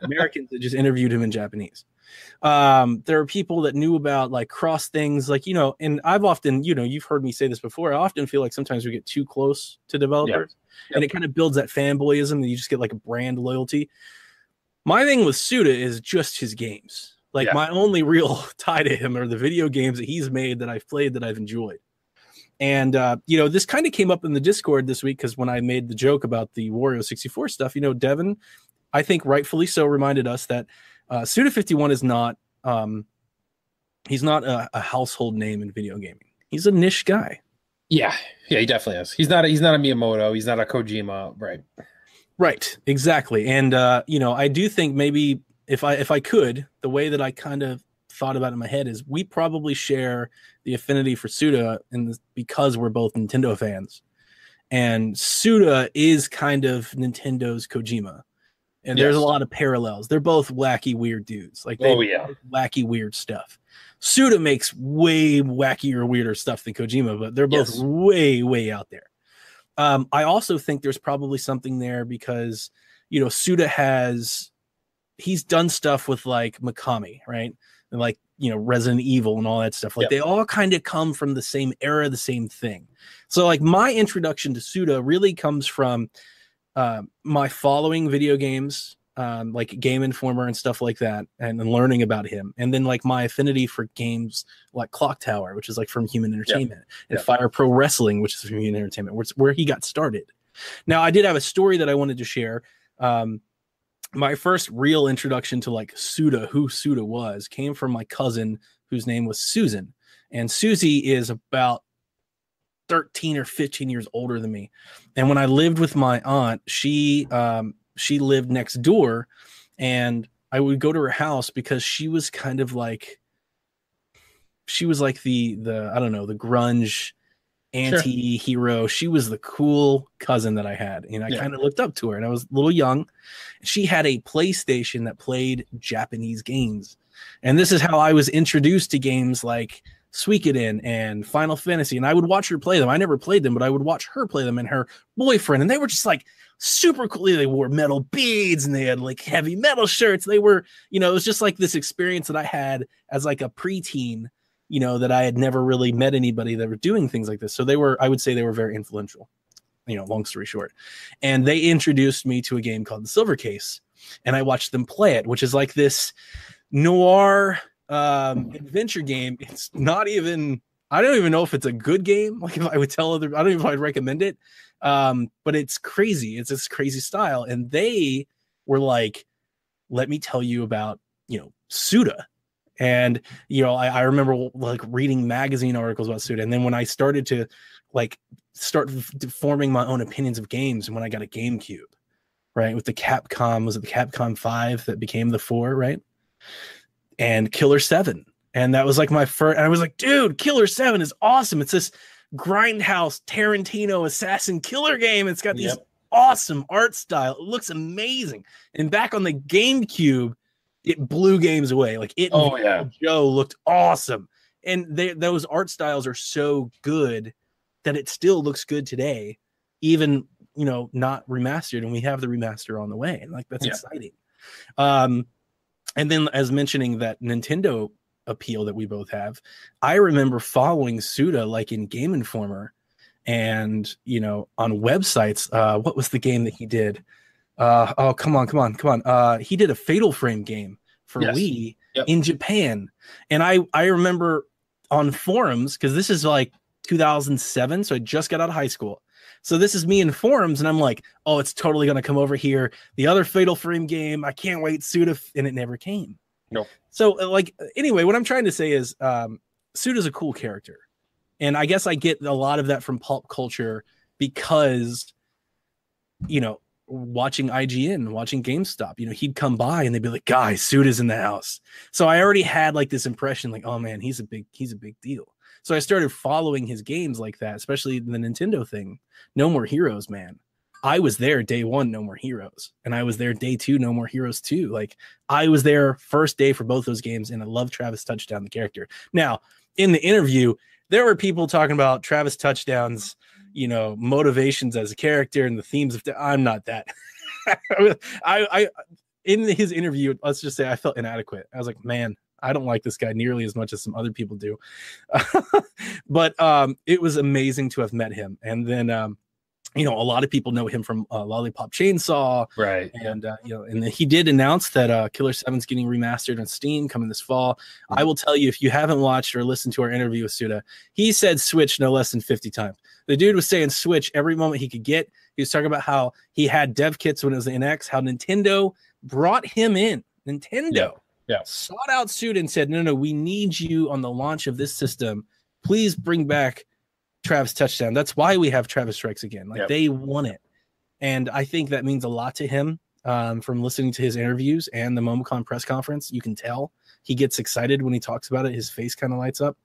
Americans that just interviewed him in Japanese. There are people that knew about like cross things, like, and I've often, you've heard me say this before. I often feel like sometimes we get too close to developers and it kind of builds that fanboyism and you just get like a brand loyalty. My thing with Suda is just his games. Like my only real tie to him are the video games that he's made that I've played that I've enjoyed. And, this kind of came up in the Discord this week because when I made the joke about the Wario 64 stuff, Devin, I think rightfully so, reminded us that Suda 51 is not He's not a household name in video gaming. He's a niche guy. Yeah, he definitely is. He's not a Miyamoto. He's not a Kojima, right? Right, exactly. And I do think maybe if I could, the way that I kind of thought about it in my head is we probably share the affinity for Suda because we're both Nintendo fans. And Suda is kind of Nintendo's Kojima. And there's a lot of parallels. They're both wacky, weird dudes. Like they wacky, weird stuff. Suda makes way wackier, weirder stuff than Kojima, but they're both way, way out there. I also think there's probably something there because, Suda he's done stuff with like Mikami, right? And like, Resident Evil and all that stuff. Like they all kind of come from the same era, the same thing. So like my introduction to Suda really comes from my following video games, like Game Informer and stuff like that, and learning about him. And then like my affinity for games like Clock Tower, which is like from Human Entertainment, and Fire Pro Wrestling, which is from Human Entertainment, where he got started. Now, I did have a story that I wanted to share. My first real introduction to like who Suda was, came from my cousin whose name was Susan. And Susie is about 13 or 15 years older than me. And when I lived with my aunt, she lived next door, and I would go to her house because she was kind of like, she was like the I don't know, the grunge anti-hero. She was the cool cousin that I had, and I kind of looked up to her, and I was a little young. She had a PlayStation that played Japanese games. And this is how I was introduced to games like Suikoden and Final Fantasy, and I would watch her play them. I never played them, but I would watch her play them and her boyfriend, and they were just like super cool. They wore metal beads and they had like heavy metal shirts. They were, it was just like this experience that I had as like a preteen, that I had never really met anybody that were doing things like this. So I would say they were very influential, long story short. And they introduced me to a game called The Silver Case, and I watched them play it, which is like this noir adventure game. It's not even, I don't even know if it's a good game. Like if I would tell other, I don't even know if I'd recommend it. But it's crazy. It's this crazy style. And they were let me tell you about, Suda. And, I remember like reading magazine articles about Suda. And then when I started to start forming my own opinions of games, and when I got a GameCube, right, with the Capcom, was it the Capcom 5 that became the 4, right? And Killer 7. And that was like my first, and I was like, dude, Killer 7 is awesome. It's this grindhouse Tarantino assassin killer game. It's got these awesome art style. It looks amazing. And back on the GameCube, it blew games away. Like Joe looked awesome. And those art styles are so good that it still looks good today, even, not remastered. And we have the remaster on the way. And like, that's exciting. And then as mentioning that Nintendo appeal that we both have, I remember following Suda like in Game Informer and, on websites. What was the game that he did? Come on. He did a Fatal Frame game for Wii in Japan. And I remember on forums, because this is like 2007, so I just got out of high school. So this is me in forums, and I'm like, oh, it's totally going to come over here. The other Fatal Frame game, I can't wait, Suda, and it never came. No. So anyway, what I'm trying to say is Suda's a cool character. And I guess I get a lot of that from pulp culture because, watching IGN, watching GameStop, he'd come by and they'd be like, guys, Suda's in the house. So I already had like this impression like, oh man, he's a big deal. So I started following his games like that, especially the Nintendo thing. No More Heroes, man. I was there day 1, No More Heroes. And I was there day 2, No More Heroes 2. Like I was there first day for both those games. And I love Travis Touchdown, the character. Now in the interview, there were people talking about Travis Touchdown's, motivations as a character and the themes of, I'm not that. I in his interview, let's just say I felt inadequate. I was like, man, I don't like this guy nearly as much as some other people do. But it was amazing to have met him. And then, a lot of people know him from Lollipop Chainsaw. Right. And, and he did announce that Killer 7's getting remastered on Steam coming this fall. Mm-hmm. I will tell you, if you haven't watched or listened to our interview with Suda, he said Switch no less than 50 times. The dude was saying Switch every moment he could get. He was talking about how he had dev kits when it was the NX, how Nintendo brought him in. Nintendo. Yeah. sought out Suda and said, no, we need you on the launch of this system. Please bring back Travis Touchdown. That's why we have Travis Strikes Again. Like they want it. And I think that means a lot to him. From listening to his interviews and the MomoCon press conference, you can tell he gets excited when he talks about it. His face kind of lights up.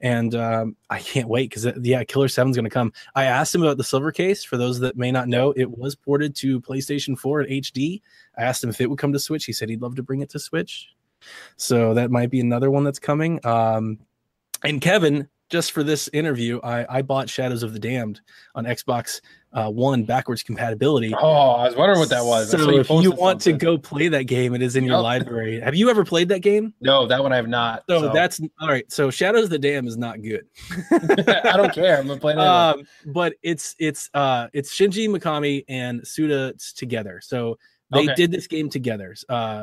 And I can't wait because, Killer 7 is going to come. I asked him about the silver case. For those that may not know, it was ported to PlayStation 4 in HD. I asked him if it would come to Switch. He said he'd love to bring it to Switch. So that might be another one that's coming. And Kevin, just for this interview, I bought Shadows of the Damned on Xbox One backwards compatibility. Oh, I was wondering what that was. So if you want to go play that game, it is in your library. Have you ever played that game? No, that one I have not. So that's all right. So Shadows of the Damned is not good. I don't care. I'm gonna play that. But it's Shinji Mikami and Suda together. So they did this game together.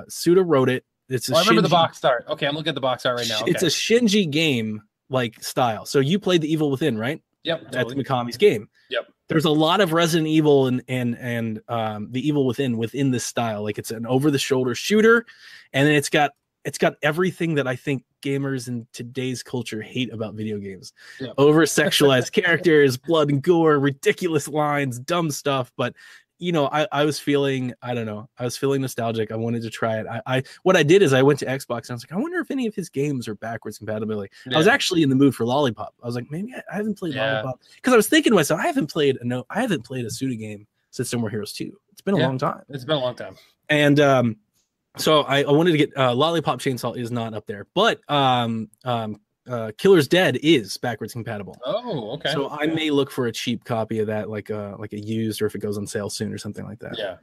Suda wrote it. It's I remember the box art. Okay, I'm looking at the box art right now. Okay. It's a Shinji game like style. So you played The Evil Within, right? Yep. That's Mikami's game. Yep. There's a lot of Resident Evil and The Evil within this style. Like it's an over the shoulder shooter, and then it's got everything that I think gamers in today's culture hate about video games. Yep. Over sexualized characters, blood and gore, ridiculous lines, dumb stuff, but I was feeling, I don't know, I was feeling nostalgic. I wanted to try it. What I did is I went to Xbox and I was like, I wonder if any of his games are backwards compatibility. Yeah. I was actually in the mood for Lollipop. I was like, maybe I haven't played Lollipop, because I was thinking to myself, I haven't played a Suda game since No More Heroes 2. It's been a long time. It's been a long time. And so I wanted to get Lollipop Chainsaw is not up there, but Killer's Dead is backwards compatible. Oh, okay. So I may look for a cheap copy of that, like a used, or if it goes on sale soon or something like that. Yeah.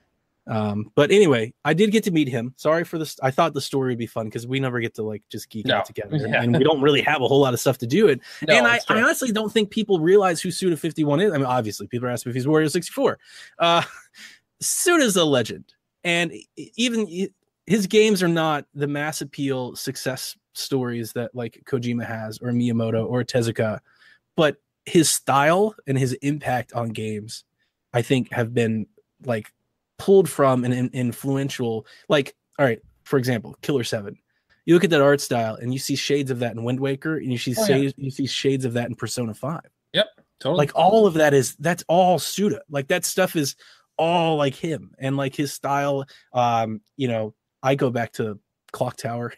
But anyway, I did get to meet him. Sorry for this. I thought the story would be fun because we never get to like just geek out together, and we don't really have a whole lot of stuff to do it. No, and I honestly don't think people realize who Suda 51 is. I mean, obviously, people are asking if he's Wario 64. Suda's a legend, and even his games are not the mass appeal success stories that like Kojima has, or Miyamoto, or Tezuka, but his style and his impact on games, I think, have been like pulled from an influential, like, all right, for example, Killer 7. You look at that art style and you see shades of that in Wind Waker, and you see shades of that in Persona 5. Yep, totally. Like all of that's all Suda. Like that stuff is all like him, and like his style. I go back to Clock Tower.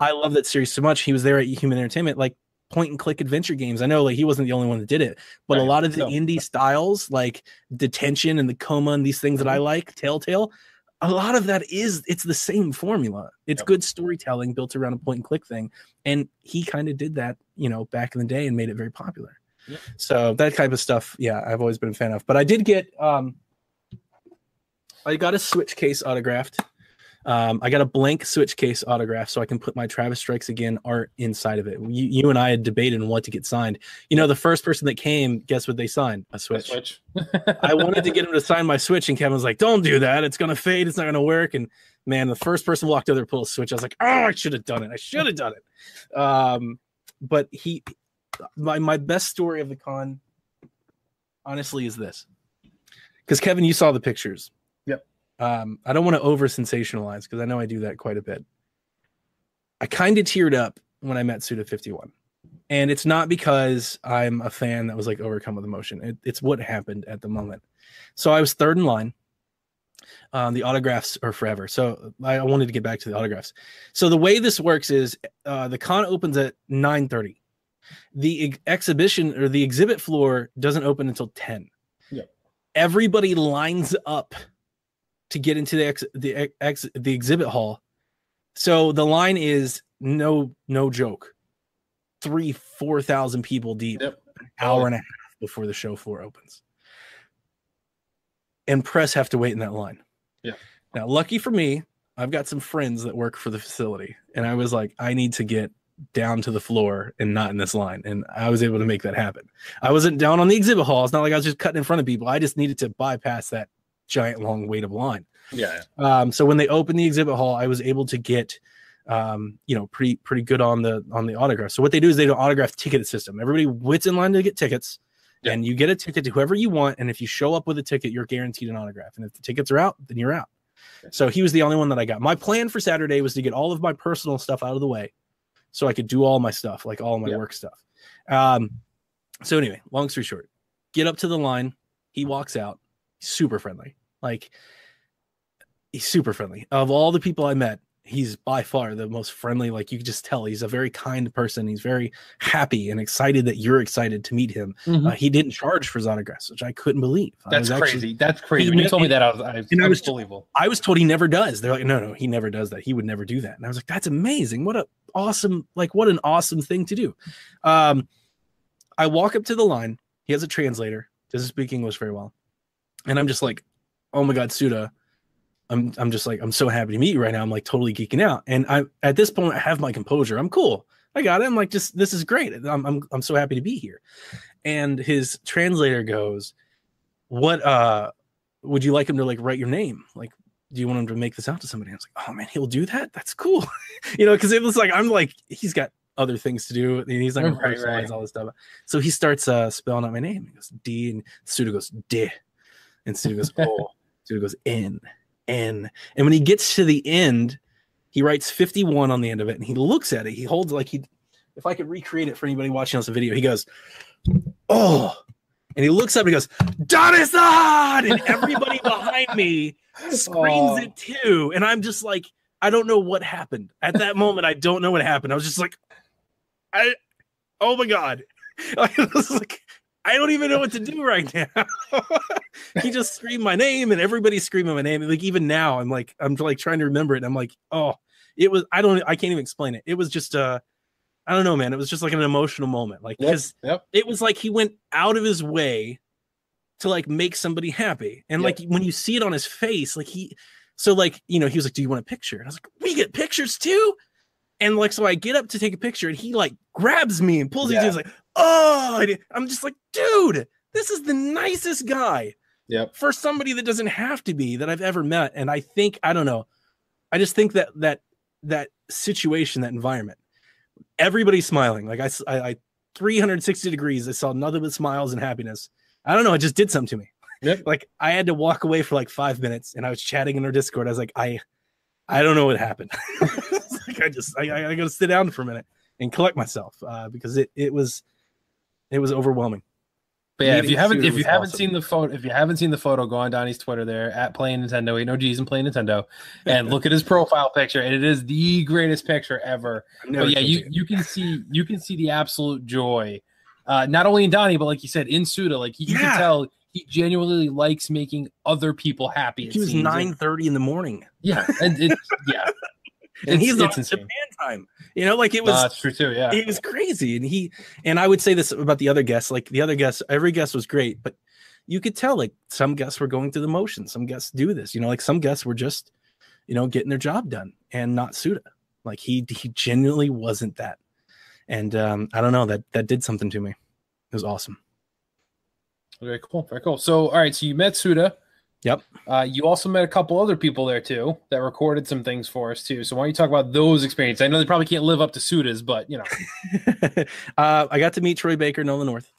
I love that series so much. He was there at Human Entertainment, like point and click adventure games. I know like he wasn't the only one that did it, but a lot of the indie styles like Detention and the Coma and these things that I like, Telltale, a lot of that it's the same formula. It's good storytelling built around a point and click thing, and he kind of did that back in the day and made it very popular. So that type of stuff, I've always been a fan of. But I did get I got a Switch case autographed. I got a blank Switch case autograph so I can put my Travis Strikes Again art inside of it. You and I had debated on what to get signed. The first person that came, guess what they signed? A Switch. I wanted to get him to sign my Switch, and Kevin was like, don't do that. It's going to fade. It's not going to work. And man, the first person walked over there, pulled a Switch. I was like, oh, I should have done it. But my best story of the con, honestly, is this. Because Kevin, you saw the pictures. I don't want to over sensationalize because I know I do that quite a bit. I kind of teared up when I met Suda 51, and it's not because I'm a fan that was like overcome with emotion. It's what happened at the moment. So I was third in line. The autographs are forever. So I wanted to get back to the autographs. So the way this works is the con opens at 9:30. The exhibition or the exhibit floor doesn't open until 10. Everybody lines up to get into the exhibit hall. So the line is no joke, 3,000-4,000 people deep, an hour and a half before the show floor opens. And press have to wait in that line. Now, lucky for me, I've got some friends that work for the facility, and I was like, I need to get down to the floor and not in this line. And I was able to make that happen. I wasn't down on the exhibit hall. It's not like I was just cutting in front of people. I just needed to bypass that giant long wait of line. So when they opened the exhibit hall, I was able to get pretty good on the autograph. So what they do is they do an autograph ticket system. Everybody waits in line to get tickets, and you get a ticket to whoever you want, and if you show up with a ticket, you're guaranteed an autograph, and if the tickets are out, then you're out. So he was the only one that I got. My plan for Saturday was to get all of my personal stuff out of the way so I could do all my stuff, like all my work stuff. So anyway, long story short, get up to the line. He walks out, super friendly. Like, he's super friendly. Of all the people I met, he's by far the most friendly. Like, you can just tell he's a very kind person. He's very happy and excited that you're excited to meet him. He didn't charge for his autographs, which I couldn't believe. That's crazy. That's crazy. When you told me that, I was unbelievable. I was told he never does. They're like, no, he never does that. He would never do that. And I was like, that's amazing. What an awesome thing to do. I walk up to the line. He has a translator. Doesn't speak English very well. And I'm just like, oh my God, Suda. I'm just like, I'm so happy to meet you right now. I'm like totally geeking out. And at this point, I have my composure. I'm cool. I got it. I'm like, this is great. I'm so happy to be here. And his translator goes, what, would you like him to like write your name? Like, do you want him to make this out to somebody? I was like, oh man, he'll do that. That's cool. Cause it was like, I'm like, he's got other things to do. And he's not going to personalize all this stuff. So he starts spelling out my name. He goes D, and Suda goes D, and Suda goes O. Suda goes N. And when he gets to the end, he writes 51 on the end of it, and he looks at it. He holds like if I could recreate it for anybody watching us a video, he goes, oh, and he looks up and he goes, Donnie-san! And everybody behind me screams it too. And I'm just like, I don't know what happened at that moment. I don't know what happened. I was just like, oh my God. I was like, I don't even know what to do right now. He just screamed my name, and everybody's screaming my name. And like, even now, I'm trying to remember it. And I'm like, oh, it was, I can't even explain it. It was just, I don't know, man. It was just like an emotional moment. Like, because it was like he went out of his way to like make somebody happy. And like, when you see it on his face, like he was like, do you want a picture? And I was like, we get pictures too? And like, so I get up to take a picture, and he like grabs me and pulls me. He's like, oh, I'm just like, dude, this is the nicest guy for somebody that doesn't have to be that I've ever met. And I think, I don't know. I just think that situation, that environment, everybody's smiling. Like I 360 degrees. I saw nothing but smiles and happiness. I don't know. It just did something to me. Like, I had to walk away for like 5 minutes, and I was chatting in our Discord. I was like, I don't know what happened. Like, I got to sit down for a minute and collect myself because it was overwhelming. But yeah, if you haven't seen the photo, go on Donnie's Twitter there at Playing Nintendo, 8 no G's and Playing Nintendo, and look at his profile picture, and it is the greatest picture ever. But yeah, you can see the absolute joy, not only in Donnie, but like you said, in Suda. Like, you can tell he genuinely likes making other people happy. He was 9:30 in the morning. Yeah, and he's on Japan time. Like, it was. That's true too. Yeah, it was crazy. And I would say this about the other guests. Like, the other guests, every guest was great, but you could tell like some guests were going through the motions. Some guests do this. Like some guests were just, getting their job done, and not Suda. Like, he genuinely wasn't that. And I don't know, that did something to me. It was awesome. Very cool. Very cool. So, all right. So you met Suda. Yep. You also met a couple other people there too that recorded some things for us too. So why don't you talk about those experiences? I know they probably can't live up to Suda's, but I got to meet Troy Baker, Nolan North.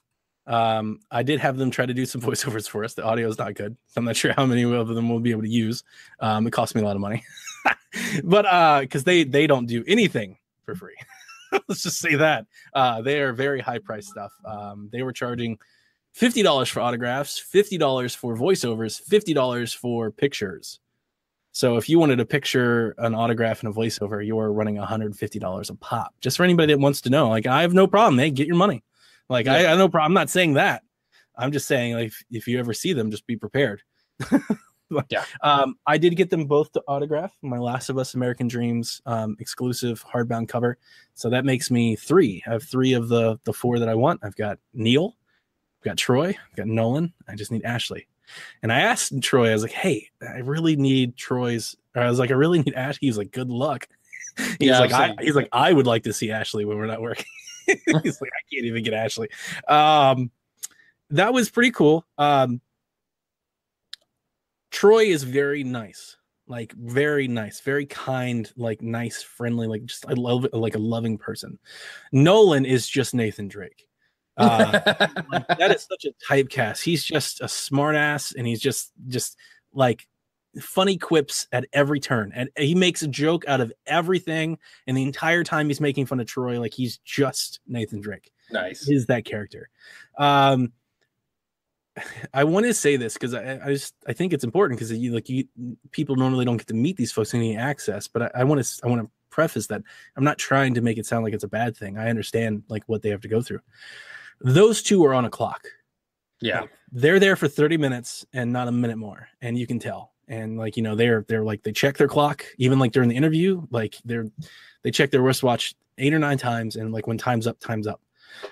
I did have them try to do some voiceovers for us. The audio is not good. So I'm not sure how many of them we'll be able to use. It cost me a lot of money, but because they don't do anything for free. Let's just say that they are very high price stuff. They were charging $50 for autographs, $50 for voiceovers, $50 for pictures. So if you wanted a picture, an autograph, and a voiceover, you were running $150 a pop. Just for anybody that wants to know, like, I have no problem. Hey, get your money. Like, I have no problem. I'm not saying that. I'm just saying, like, if you ever see them, just be prepared. I did get them both to autograph my Last of Us American Dreams exclusive hardbound cover. So that makes me 3. I have 3 of the 4 that I want. I've got Neil. I've got Troy, I've got Nolan. I just need Ashley. And I asked Troy, I was like, hey, I really need I really need Ashley. He's like, good luck. He's like, I would like to see Ashley when we're not working. He's like, I can't even get Ashley. That was pretty cool. Troy is very nice, like very nice, very kind, like nice, friendly, like just, I love it, like a loving person. Nolan is just Nathan Drake. Like, that is such a typecast. He's just a smart ass, and he's just like funny quips at every turn, and he makes a joke out of everything. And the entire time he's making fun of Troy, like he's just Nathan Drake. Nice. Is that character? I want to say this because I think it's important because people normally don't get to meet these folks any access, but I want to preface that I'm not trying to make it sound like it's a bad thing. I understand like what they have to go through. Those two are on a clock. Yeah. Like, they're there for 30 minutes and not a minute more. And you can tell. And like, they're like, they check their clock, even like during the interview, like they check their wristwatch 8 or 9 times. And like when time's up, time's up.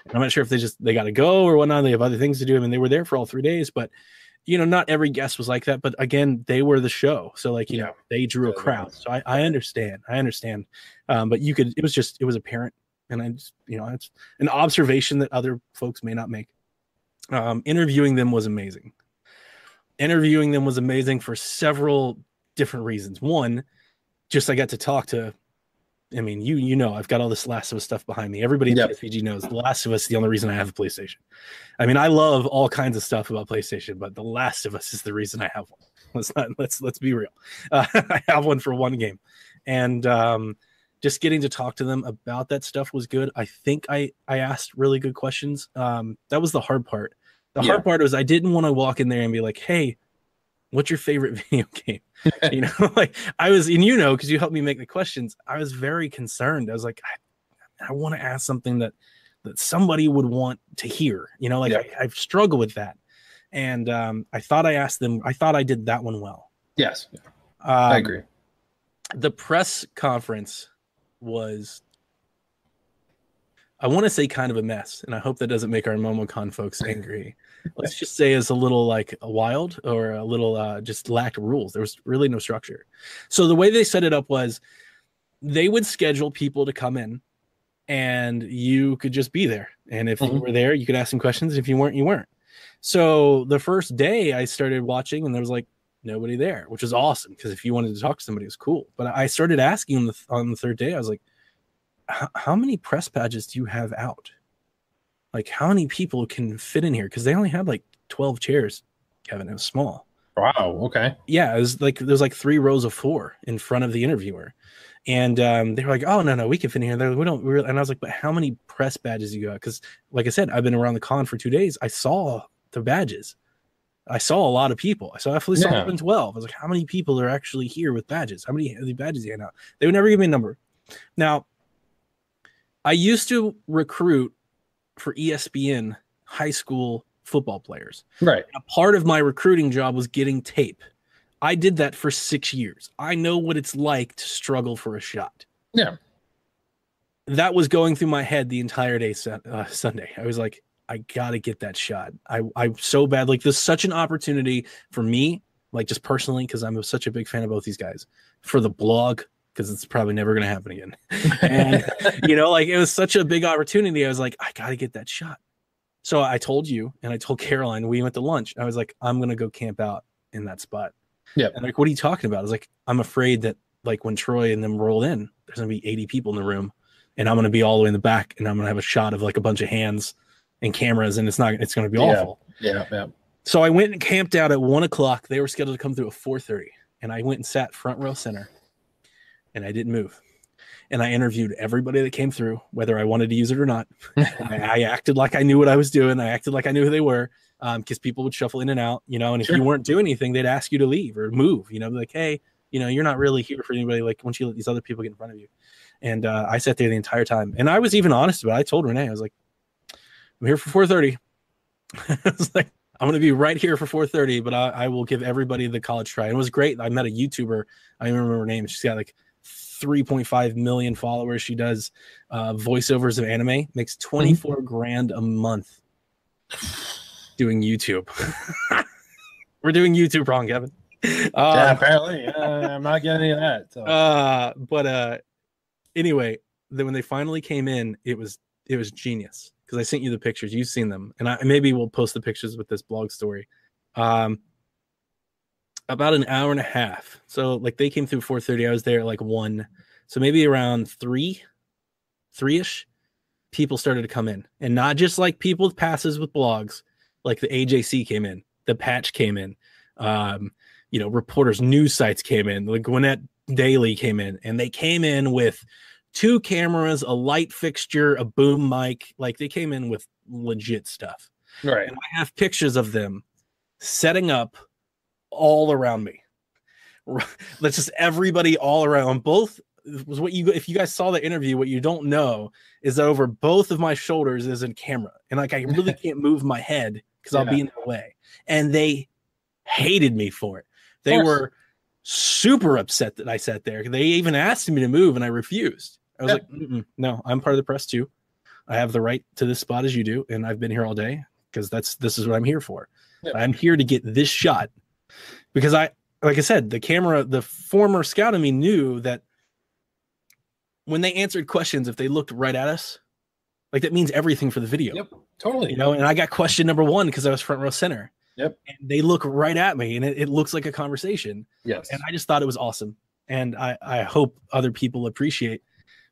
And I'm not sure if they got to go or whatnot. They have other things to do. I mean, they were there for all 3 days, but not every guest was like that, but again, they were the show. So like, they drew a crowd. So I understand. But it was apparent. And I just, it's an observation that other folks may not make. Interviewing them was amazing. Interviewing them was amazing for several different reasons. One, just I got to talk to, I mean, I've got all this Last of Us stuff behind me. Everybody at PSVG knows The Last of Us is the only reason I have a PlayStation. I mean, I love all kinds of stuff about PlayStation, but The Last of Us is the reason I have one. Let's be real. I have one for one game, and just getting to talk to them about that stuff was good. I think I asked really good questions. That was the hard part. The hard part was I didn't want to walk in there and be like, "Hey, what's your favorite video game?" Like I was, and because you helped me make the questions, I was very concerned. I was like, I want to ask something that somebody would want to hear. I've struggled with that, and I thought I asked them. I thought I did that one well. Yes, I agree. The press conference was, I want to say, kind of a mess, and I hope that doesn't make our MomoCon folks angry. Let's just say it's a little like wild, or a little just lacked rules. There was really no structure. So the way they set it up was they would schedule people to come in, and you could just be there. And if you were there, you could ask some questions. If you weren't, you weren't. So the first day I started watching, and there was like nobody there, which was awesome, because if you wanted to talk to somebody, it was cool. But I started asking on the third day, I was like, how many press badges do you have out? Like, how many people can fit in here? Because they only had like 12 chairs, Kevin. It was small. Wow. Okay. Yeah, it was like there's like 3 rows of 4 in front of the interviewer, and they were like, "Oh no, we can fit in here." They're like, "We don't." And I was like, "But how many press badges you got?" Because, like I said, I've been around the con for 2 days. I saw the badges. I saw a lot of people. I saw 12. I was like, "How many people are actually here with badges? How many of the badges you hand out?" They would never give me a number. Now, I used to recruit for ESPN high school football players. Right. A part of my recruiting job was getting tape. I did that for 6 years. I know what it's like to struggle for a shot. Yeah. That was going through my head the entire day Sunday. I was like, I got to get that shot. I'm so bad. Like, there's such an opportunity for me, like just personally, because I'm such a big fan of both these guys, for the blog, because it's probably never going to happen again. And, like, it was such a big opportunity. I was like, I got to get that shot. So I told you, and I told Caroline, we went to lunch. I was like, I'm going to go camp out in that spot. Yeah. And like, what are you talking about? I was like, I'm afraid that like when Troy and them roll in, there's going to be 80 people in the room, and I'm going to be all the way in the back, and I'm going to have a shot of like a bunch of hands and cameras, and it's going to be awful. Yeah. So I went and camped out at 1:00. They were scheduled to come through at 4:30, and I went and sat front row center. And I didn't move. And I interviewed everybody that came through, whether I wanted to use it or not. I acted like I knew what I was doing. I acted like I knew who they were, because people would shuffle in and out, and if you weren't doing anything, they'd ask you to leave or move, like, hey, you're not really here for anybody. Like, once you let these other people get in front of you. And I sat there the entire time. And I was even honest about it. I told Renee, I was like, I'm here for 4:30. I was like, I'm going to be right here for 4:30, but I will give everybody the college try. And it was great. I met a YouTuber. I don't remember her name. She's got like 3.5 million followers. She does voiceovers of anime, makes 24 grand a month doing YouTube. We're doing YouTube wrong, Kevin. Yeah, apparently. I'm not getting any of that. So. But anyway, then when they finally came in, it was genius, because I sent you the pictures. You've seen them, and maybe we'll post the pictures with this blog story. About an hour and a half. So like they came through 4:30. I was there at like 1. So maybe around 3-ish, people started to come in. And not just like people with passes with blogs. Like the AJC came in. The Patch came in. reporters, news sites came in. The Gwinnett Daily came in, and they came in with 2 cameras, a light fixture, a boom mic. Like, they came in with legit stuff. Right. And I have pictures of them setting up all around me. That's just everybody all around. Both was what you, if you guys saw the interview, what you don't know is that over both of my shoulders is a camera, and like I really can't move my head because I'll be in the way. And they hated me for it. They were super upset that I sat there. They even asked me to move, and I refused. I was like, no, I'm part of the press too. I have the right to this spot as you do, and I've been here all day because this is what I'm here for. I'm here to get this shot because like I said, the former scout in me knew that when they answered questions, if they looked right at us, like that means everything for the video. Yep, totally. And I got question number 1 because I was front row center. Yep. And they look right at me, and it looks like a conversation. Yes. And I just thought it was awesome. And I hope other people appreciate,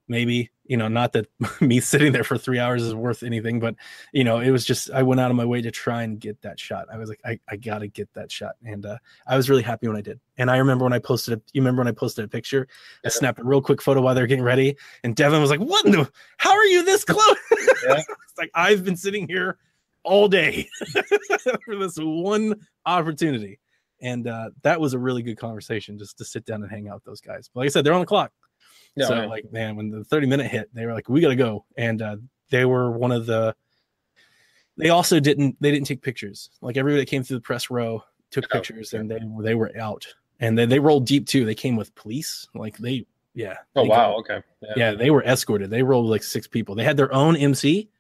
maybe, not that me sitting there for 3 hours is worth anything, but it was just, I went out of my way to try and get that shot. I was like, I gotta get that shot. And I was really happy when I did. And I remember when I posted a picture, I snapped a real quick photo while they were getting ready. And Devin was like, how are you this close? It's like, I've been sitting here all day for this one opportunity. And that was a really good conversation, just to sit down and hang out with those guys. But like I said, they're on the clock. Yeah, so like, man, when the 30-minute hit, they were like, we got to go. And they were one of they also didn't take pictures. Like, everybody that came through the press row took pictures, and they were out. And then they rolled deep too. They came with police. Like, oh, wow. Okay. Yeah, they were escorted. They rolled like 6 people. They had their own MC.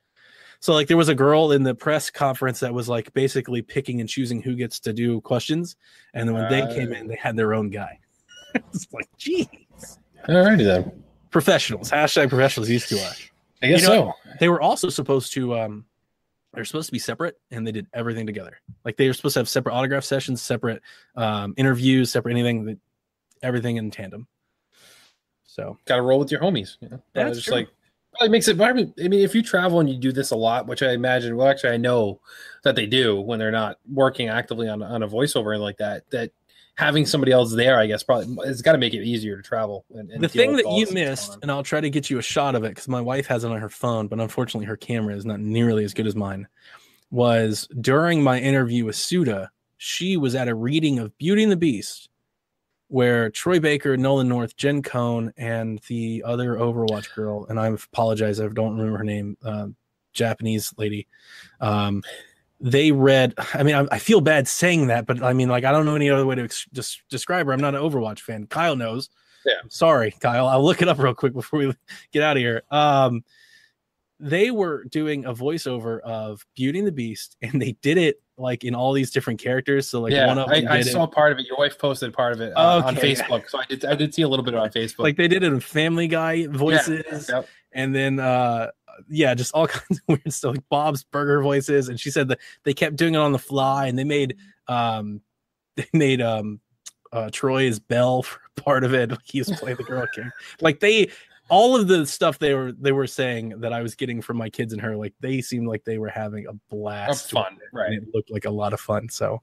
So like, there was a girl in the press conference that was like basically picking and choosing who gets to do questions. And then when they came in, they had their own guy. It's like, geez. Alrighty then. Professionals. #professionals. These 2 are. I guess so. They were also supposed to they're supposed to be separate, and they did everything together. Like, they were supposed to have separate autograph sessions, separate interviews, separate anything, everything in tandem. So gotta roll with your homies. That's just true. Like, it makes it. I mean, if you travel and you do this a lot, which I imagine, well, actually, I know that they do when they're not working actively on a voiceover like that. That having somebody else there, I guess, probably it's got to make it easier to travel. And the thing that you missed, and I'll try to get you a shot of it because my wife has it on her phone, but unfortunately her camera is not nearly as good as mine, was during my interview with Suda, she was at a reading of Beauty and the Beast where Troy Baker, Nolan North, Jen Cohn, and the other Overwatch girl, and I apologize, I don't remember her name, Japanese lady, they read, I mean, I feel bad saying that, but I mean, like, I don't know any other way to just describe her. I'm not an Overwatch fan. Kyle knows. Yeah. Sorry, Kyle. I'll look it up real quick before we get out of here. They were doing a voiceover of Beauty and the Beast, and they did it like in all these different characters. So like, one of them I saw part of it. Your wife posted part of it on Facebook, so I did see a little bit on Facebook. Like, they did it in Family Guy voices, and then just all kinds of weird stuff, like Bob's Burger voices. And she said that they kept doing it on the fly, and they made Troy as Belle for part of it. He was playing the girl character. Like, all of the stuff they were saying that I was getting from my kids and her, like, they seemed like they were having a blast. Fun, right? And it looked like a lot of fun. So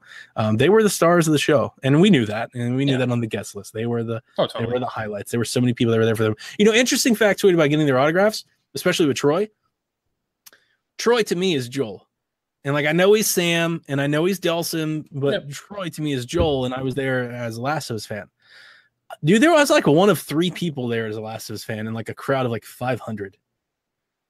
they were the stars of the show, and we knew that, and we knew that on the guest list. They were the highlights. There were so many people that were there for them. Interesting factoid about getting their autographs, especially with Troy. Troy to me is Joel. And like, I know he's Sam and I know he's Delson, but Troy to me is Joel. And I was there as a Last of Us fan. Dude, there was like one of 3 people there as a Last of Us fan and like a crowd of like 500.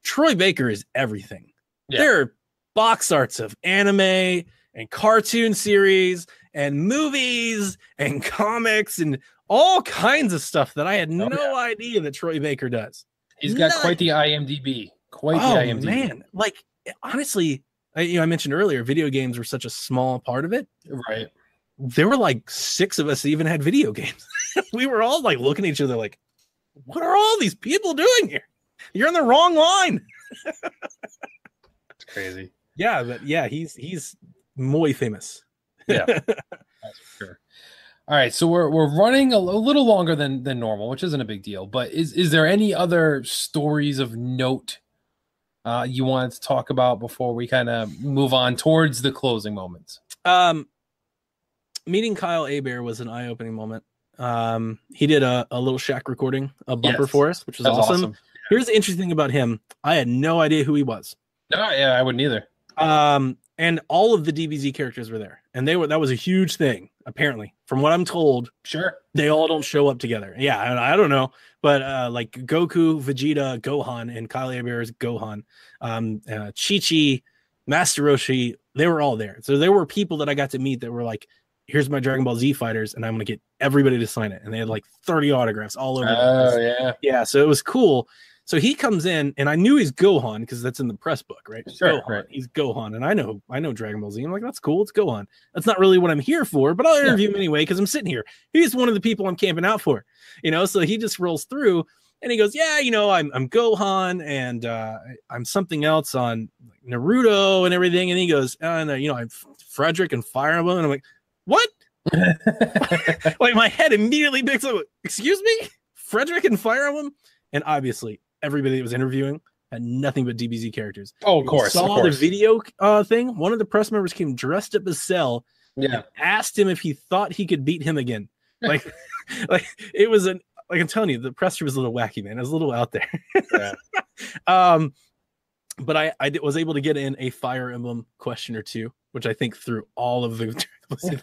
Troy Baker is everything. Yeah. There are box arts of anime and cartoon series and movies and comics and all kinds of stuff that I had no idea that Troy Baker does. He's got quite the IMDb. Quite the IMDb. Man. Like, honestly, I mentioned earlier, video games were such a small part of it. Right. There were like 6 of us that even had video games. We were all like looking at each other like, what are all these people doing here? You're in the wrong line. It's crazy. Yeah, but yeah, he's muy famous. Yeah, that's for sure. All right, so we're running a little longer than normal, which isn't a big deal. But is there any other stories of note you wanted to talk about before we kind of move on towards the closing moments? meeting Kyle Hebert was an eye-opening moment. He did a little Shaq recording, a bumper for us, which was awesome. Yeah. Here's the interesting thing about him. I had no idea who he was. No, yeah, I wouldn't either. And all of the DBZ characters were there, and that was a huge thing. Apparently, from what I'm told, sure, they all don't show up together. Yeah, I don't know, but like Goku, Vegeta, Gohan, and Kyle Hebert's Gohan, Chi-Chi, Master Roshi, they were all there. So there were people that I got to meet that were like, here's my Dragon Ball Z fighters, and I'm gonna get everybody to sign it. And they had like 30 autographs all over. Oh yeah, yeah. So it was cool. So he comes in, and I knew he's Gohan because that's in the press book, right? Sure, Gohan. right. He's Gohan, and I know Dragon Ball Z. I'm like, that's cool. It's Gohan. That's not really what I'm here for, but I'll interview him anyway because I'm sitting here. He's one of the people I'm camping out for, So he just rolls through, and he goes, yeah, I'm Gohan, and I'm something else on Naruto and everything. And he goes, I'm Frederick and Fire Emblem, and I'm like, what? Like my head immediately picks up. Excuse me, Frederick and Fire Emblem, and obviously everybody that was interviewing had nothing but DBZ characters. Oh, of course. Saw the video thing. One of the press members came dressed up as Cell. Yeah. And asked him if he thought he could beat him again. Like it was like I'm telling you, the presser was a little wacky, man. It was a little out there. Yeah. But I was able to get in a Fire Emblem question or two, which I think through all of the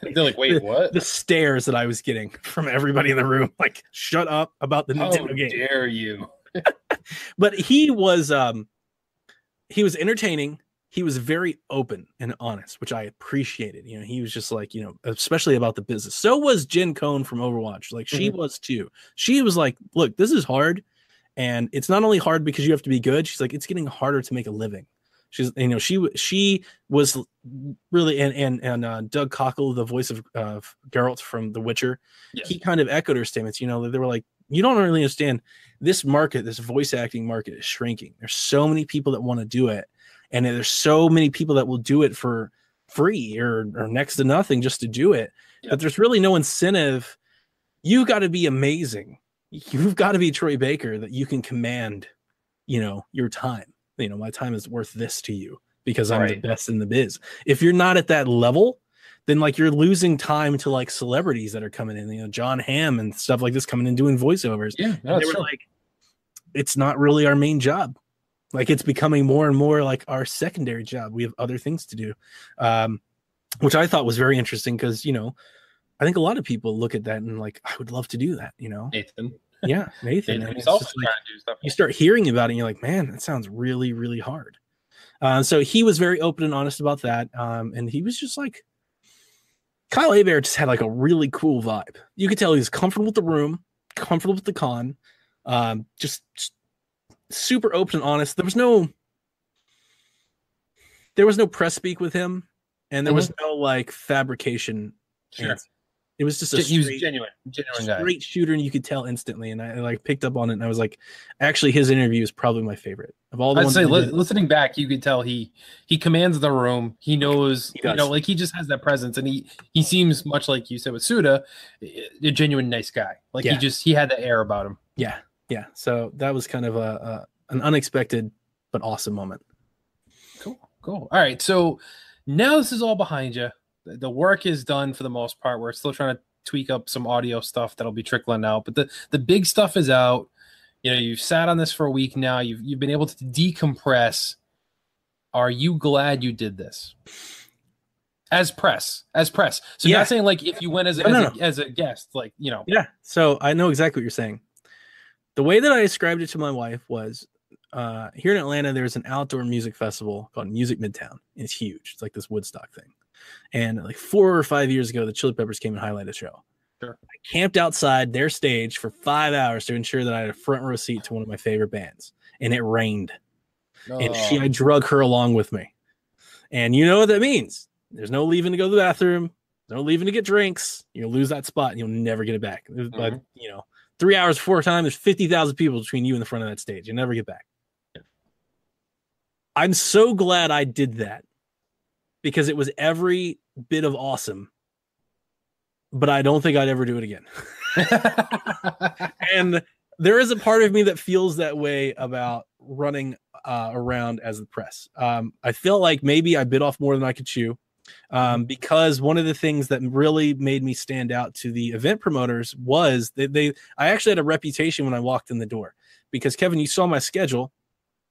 they're like, wait, what? The stares that I was getting from everybody in the room, like, shut up about the Nintendo game. How dare you? But he was entertaining. He was very open and honest, which I appreciated. He was just like, especially about the business. So was Jen Cohn from Overwatch. Like, she was too. She was like, look, this is hard. And it's not only hard because you have to be good. She's like, it's getting harder to make a living. She's, she was really, and Doug Cockle, the voice of Geralt from The Witcher, he kind of echoed her statements. They were like, you don't really understand this market, this voice acting market is shrinking. There's so many people that want to do it. And there's so many people that will do it for free or next to nothing just to do it. But there's really no incentive. You got to be amazing. You've got to be Troy Baker that you can command, your time. My time is worth this to you because I'm the best in the biz. If you're not at that level, then like you're losing time to like celebrities that are coming in, John Hamm and stuff like this coming in doing voiceovers. Yeah, they were like, it's not really our main job. Like it's becoming more and more like our secondary job. We have other things to do, which I thought was very interesting because, I think a lot of people look at that and like, I would love to do that, Nathan. Yeah, Nathan. He's also trying to do stuff. You start hearing about it and you're like, man, that sounds really, really hard. So he was very open and honest about that. And he was just like, Kyle Hebert just had like a really cool vibe. You could tell he was comfortable with the room, comfortable with the con, just super open and honest. There was no press speak with him, and there was no like fabrication. Sure. It was just he was genuine guy. Great shooter, and you could tell instantly. And I like picked up on it, and I was like, actually, his interview is probably my favorite of all the ones. I'd say listening back, you could tell he commands the room. He knows, like he just has that presence, and he seems much like you said with Suda, a genuine nice guy. Like he had the air about him. Yeah. So that was kind of an unexpected but awesome moment. Cool. All right, so now this is all behind you. The work is done for the most part. We're still trying to tweak up some audio stuff that'll be trickling out, but the big stuff is out. You've sat on this for a week now. You've been able to decompress. Are you glad you did this? As press. So you're not saying like if you went as a guest, like, Yeah. So I know exactly what you're saying. The way that I described it to my wife was here in Atlanta, there's an outdoor music festival called Music Midtown. It's huge. It's like this Woodstock thing. And like 4 or 5 years ago, the Chili Peppers came and highlighted the show. Sure. I camped outside their stage for 5 hours to ensure that I had a front row seat to one of my favorite bands. And it rained. And I drug her along with me. And you know what that means. There's no leaving to go to the bathroom. No leaving to get drinks. You'll lose that spot and you'll never get it back. But, 3 hours before time, there's 50,000 people between you and the front of that stage. You'll never get back. Yeah. I'm so glad I did that because it was every bit of awesome, but I don't think I'd ever do it again. And there is a part of me that feels that way about running around as the press. I feel like maybe I bit off more than I could chew. Because one of the things that really made me stand out to the event promoters was I actually had a reputation when I walked in the door, because Kevin, you saw my schedule.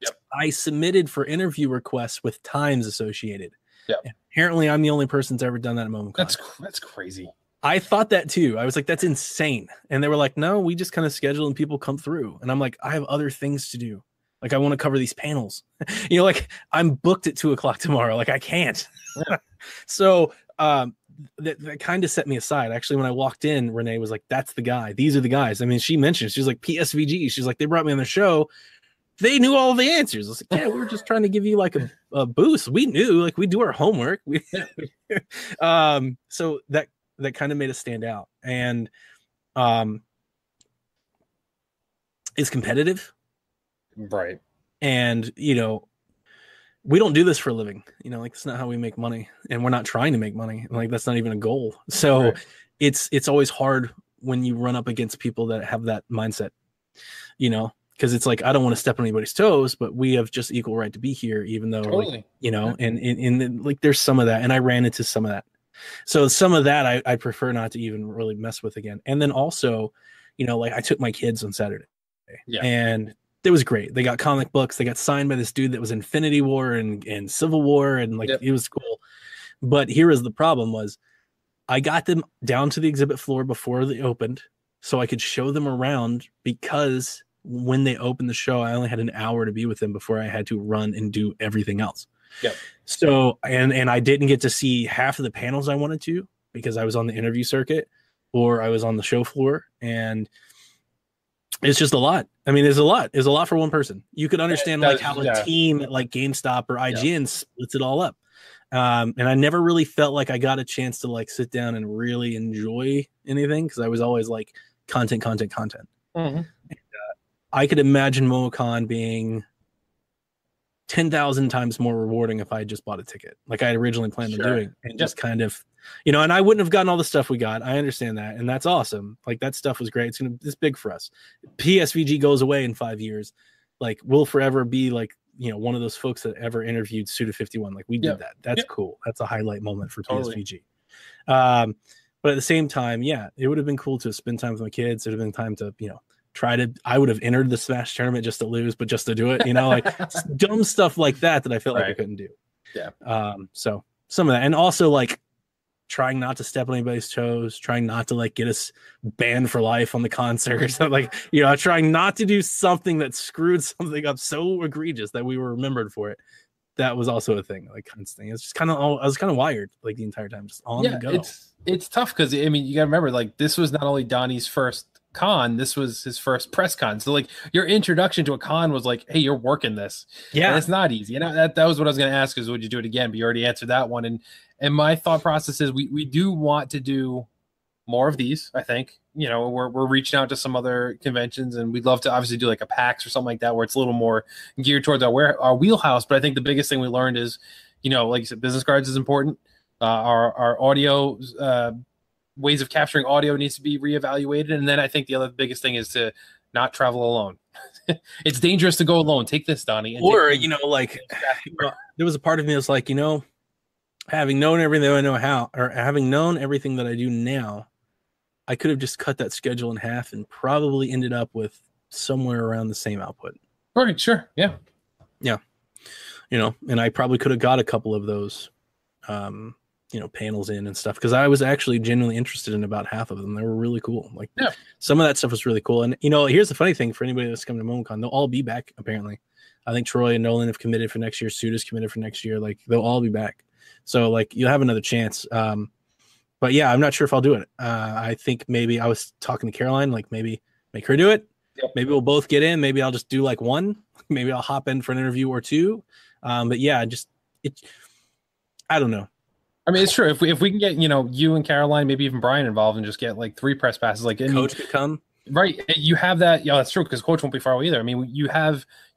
Yep. I submitted for interview requests with times associated. Yep. And apparently I'm the only person that's ever done that at MomoCon. That's crazy. I thought that too. I was like, that's insane. And they were like, no, we just kind of schedule and people come through. And I'm like, I have other things to do. Like, I want to cover these panels. Like, I'm booked at 2:00 tomorrow. Like, I can't. So that kind of set me aside. Actually, when I walked in, Renee was like, that's the guy. These are the guys. I mean, she mentioned, she's like, PSVG. She's like, they brought me on the show. They knew all the answers. I was like, yeah, we were just trying to give you like a boost. We knew, like, we do our homework. So that kind of made us stand out. And it's competitive. Right. And, we don't do this for a living, like, it's not how we make money, and we're not trying to make money. Like, that's not even a goal. So right. It's always hard when you run up against people that have that mindset, because it's like, I don't want to step on anybody's toes, but we have just equal right to be here, even though, totally. and like, there's some of that. And I ran into some of that. So some of that I prefer not to even really mess with again. And then also, like, I took my kids on Saturday, and it was great. They got comic books. They got signed by this dude that was Infinity War and Civil War, and like, it was cool. But here is the problem: was I got them down to the exhibit floor before they opened, so I could show them around, because when they opened the show, I only had an hour to be with them before I had to run and do everything else. Yep. So, and I didn't get to see half of the panels I wanted to, because I was on the interview circuit or I was on the show floor, and it's just a lot. I mean, there's a lot for one person. You could understand like how a team at like GameStop or IGN splits it all up. And I never really felt like I got a chance to like sit down and really enjoy anything, because I was always like content. And, I could imagine MomoCon being 10,000 times more rewarding if I just bought a ticket, like I had originally planned on doing, and just kind of, and I wouldn't have gotten all the stuff we got. I understand that, and that's awesome. Like, that stuff was great. It's big for us. PSVG goes away in 5 years. Like, we'll forever be like, one of those folks that ever interviewed Suda 51. Like, we did that. That's cool. That's a highlight moment for PSVG. But at the same time, it would have been cool to spend time with my kids. It would have been time to, I would have entered the Smash tournament just to lose, but just to do it, like dumb stuff like that I felt like I couldn't do. So some of that, and also like trying not to step on anybody's toes, trying not to like get us banned for life on the concert. So like, trying not to do something that screwed something up so egregious that we were remembered for it. That was also a thing, like kind of thing. It's just kind of, I was kind of wired like the entire time, just on the go. It's tough, because I mean, you gotta remember, like, this was not only Donnie's first con, this was his first press con. So like, your introduction to a con was like, hey, you're working this. And it's not easy. That was what I was going to ask, is would you do it again? But you already answered that one. And my thought process is we do want to do more of these. I think, we're reaching out to some other conventions, and we'd love to obviously do like a PAX or something like that, where it's a little more geared towards our wheelhouse. But I think the biggest thing we learned is, like you said, business cards is important. Our audio, ways of capturing audio needs to be reevaluated. And then I think the other biggest thing is to not travel alone. It's dangerous to go alone. Take this, Donnie. Or, there was a part of me that's like, having known everything I know having known everything that I do now, I could have just cut that schedule in half and probably ended up with somewhere around the same output. Right. Sure. Yeah. And I probably could have got a couple of those, panels in and stuff, because I was actually genuinely interested in about half of them. They were really cool. Like, some of that stuff was really cool. And here's the funny thing for anybody that's coming to MomoCon, they'll all be back. Apparently, I think Troy and Nolan have committed for next year. Suda's committed for next year. Like, they'll all be back. So like, you'll have another chance. But yeah, I'm not sure if I'll do it. I think maybe I was talking to Caroline, like maybe make her do it. Maybe we'll both get in. Maybe I'll just do like one. Maybe I'll hop in for an interview or two. But yeah, I don't know. I mean, it's true. If we can get, you and Caroline, maybe even Brian involved, and just get like 3 press passes, like Coach could come. Right. You have that. Yeah, that's true, because Coach won't be far away either. I mean, you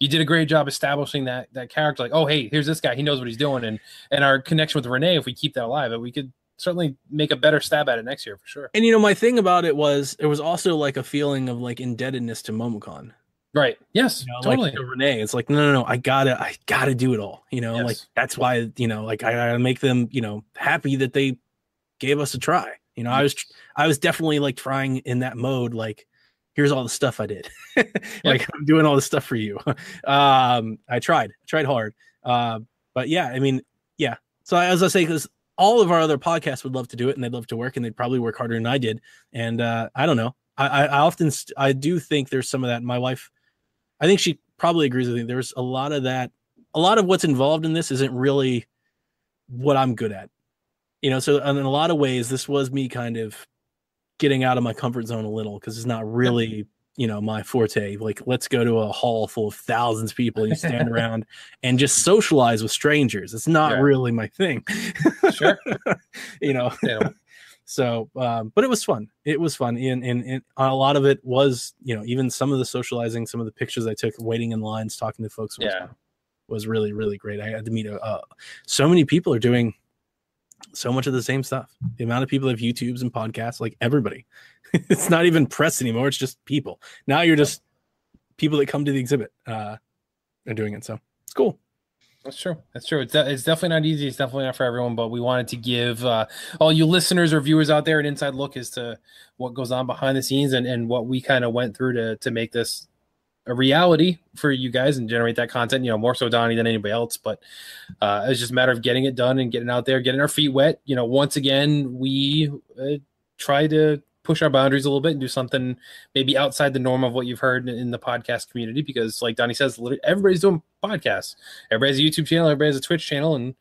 did a great job establishing that character. Like, oh, hey, here's this guy. He knows what he's doing. And our connection with Renee, if we keep that alive, we could certainly make a better stab at it next year for sure. And, my thing about it was, there was also like a feeling of like indebtedness to MomoCon. Right. Yes. You know, Totally. like to Renee, it's like, no, I gotta do it all. You know, Yes. like that's why, you know, like I gotta make them, you know, happy that they gave us a try. You know, I was definitely like trying in that mode, like, here's all the stuff I did. Like I'm doing all this stuff for you. I tried hard. But yeah, I mean, yeah. So as I say, because all of our other podcasts would love to do it and they'd love to work and they'd probably work harder than I did. And I don't know. I often I do think there's some of that. My wife, I think she probably agrees with me. There's a lot of that. A lot of what's involved in this isn't really what I'm good at. You know, so in a lot of ways, this was me kind of getting out of my comfort zone a little because it's not really, you know, my forte. Like, let's go to a hall full of thousands of people. You stand around and just socialize with strangers. It's not really my thing. Sure. You know. So, but it was fun. It was fun. And a lot of it was, you know, even some of the socializing, some of the pictures I took waiting in lines, talking to folks was really, really great. I had to meet so many people are doing so much of the same stuff. The amount of people that have YouTubes and podcasts, like everybody. It's not even press anymore. It's just people. Now you're just people that come to the exhibit are doing it. So it's cool. That's true. That's true. It's definitely not easy. It's definitely not for everyone, but we wanted to give all you listeners or viewers out there an inside look as to what goes on behind the scenes and what we kind of went through to make this a reality for you guys and generate that content, you know, more so Donnie than anybody else. But it's just a matter of getting it done and getting out there, getting our feet wet. You know, once again, we try to push our boundaries a little bit and do something maybe outside the norm of what you've heard in the podcast community, because like Donnie says, everybody's doing podcasts. Everybody has a YouTube channel, everybody has a Twitch channel, and you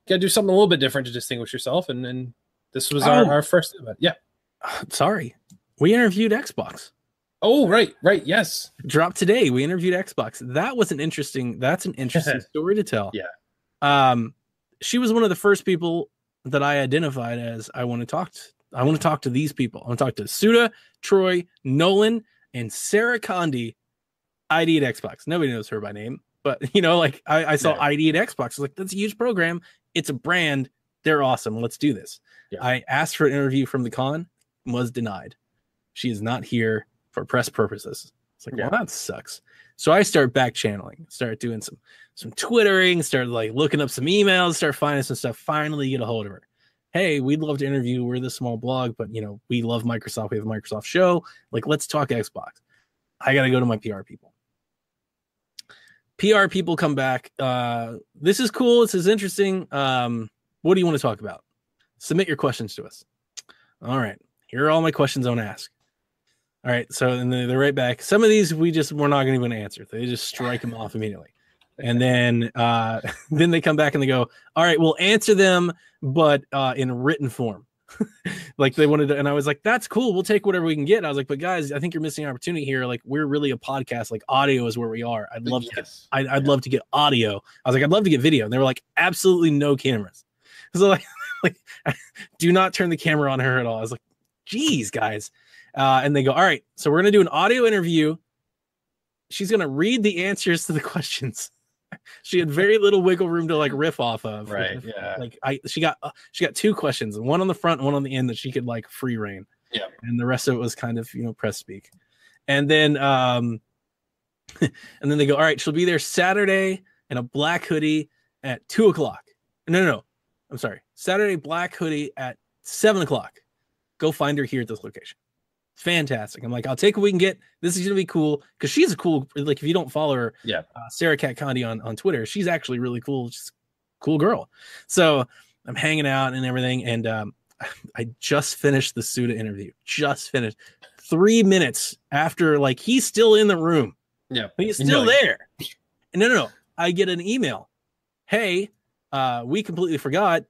got to do something a little bit different to distinguish yourself. And this was our first event. Yeah. Sorry. We interviewed Xbox. Oh, right. Yes. Dropped today. We interviewed Xbox. That's an interesting story to tell. Yeah. She was one of the first people that I identified as I want to talk to. I want to talk to these people. I want to talk to Suda, Troy, Nolan, and Sarah Condi, ID at Xbox. Nobody knows her by name, but you know, like I saw ID at Xbox. I was like, that's a huge program. It's a brand. They're awesome. Let's do this. Yeah. I asked for an interview from the con, was denied. She is not here for press purposes. It's like, well, that sucks. So I start back channeling, start doing some Twittering, start like looking up some emails, start finding some stuff, finally get a hold of her. Hey, we'd love to interview. We're this small blog, but you know, we love Microsoft. We have a Microsoft show. Like, let's talk Xbox. I got to go to my PR people. PR people come back. This is cool. This is interesting. What do you want to talk about? Submit your questions to us. All right. Here are all my questions I want to ask. All right. So and they're right back. Some of these we're not going to answer. They just strike them off immediately. And then they come back and they go, all right, we'll answer them, but in written form. Like they wanted to, and I was like, that's cool. We'll take whatever we can get. And I was like, but guys, I think you're missing an opportunity here. Like, we're really a podcast. Like, audio is where we are. I'd love to get audio. I was like, I'd love to get video. And they were like, absolutely no cameras. So like do not turn the camera on her at all. I was like, geez, guys. And they go, all right, so we're going to do an audio interview. She's going to read the answers to the questions. She had very little wiggle room to like riff off of. Right. Yeah. Like she got two questions, one on the front, one on the end that she could like free reign. Yeah. And the rest of it was kind of, press speak. And then and then they go, all right, she'll be there Saturday in a black hoodie at 2:00. No. I'm sorry. Saturday, black hoodie at 7:00. Go find her here at this location. Fantastic. I'm like, I'll take what we can get. This is gonna be cool because she's a cool. Like, if you don't follow her, Sarah Cat Condi on Twitter, she's actually really cool. She's a cool girl. So I'm hanging out and everything, and I just finished the Suda interview. Just finished 3 minutes after, like, he's still in the room. Yeah, he's still there. And no. I get an email. Hey, we completely forgot.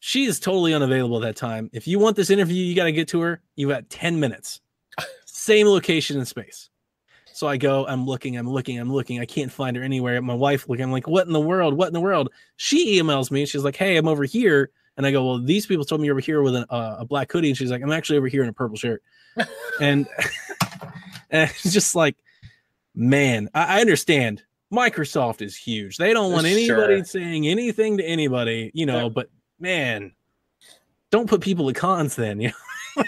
She is totally unavailable at that time. If you want this interview, you got to get to her. You got 10 minutes. Same location and space. So I go, I'm looking. I can't find her anywhere. My wife looking. I'm like, what in the world? She emails me. She's like, hey, I'm over here. And I go, well, these people told me you're over here with a black hoodie. And she's like, I'm actually over here in a purple shirt. and it's just like, man, I understand. Microsoft is huge. They don't want anybody saying anything to anybody, but man, don't put people at cons then.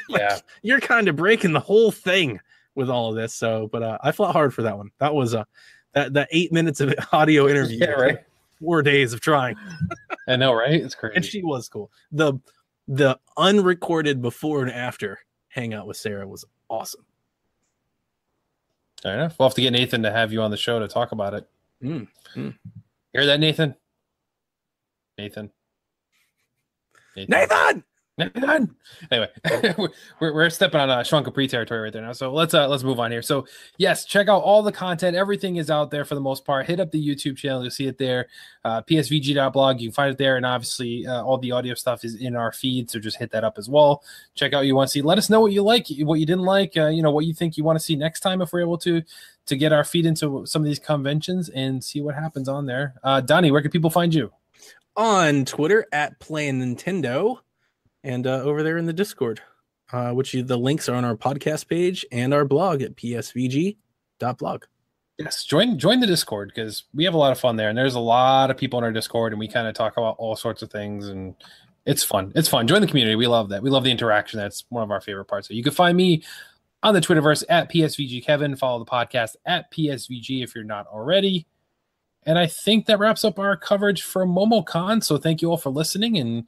Like, you're kind of breaking the whole thing with all of this. So, but I fought hard for that one. That was that 8 minutes of audio interview. Yeah, right. 4 days of trying. I know, right? It's crazy. And she was cool. The unrecorded before and after hangout with Sarah was awesome. Fair enough. We'll have to get Nathan to have you on the show to talk about it. Hear that, Nathan? Nathan. Anyway, we're stepping on Sean Capri territory right there now. So let's move on here. So yes, check out all the content. Everything is out there for the most part. Hit up the YouTube channel. You'll see it there. PSVG.blog. You can find it there. And obviously all the audio stuff is in our feed. So just hit that up as well. Check out what you want to see. Let us know what you like, what you didn't like, what you think you want to see next time if we're able to get our feed into some of these conventions and see what happens on there. Donnie, where can people find you? On Twitter at Playing Nintendo. And over there in the Discord, which the links are on our podcast page and our blog at psvg.blog. Yes, join the Discord because we have a lot of fun there. And there's a lot of people in our Discord, and we kind of talk about all sorts of things. And it's fun. It's fun. Join the community. We love that. We love the interaction. That's one of our favorite parts. So you can find me on the Twitterverse at PSVGKevin. Follow the podcast at PSVG if you're not already. And I think that wraps up our coverage for MomoCon. So thank you all for listening. And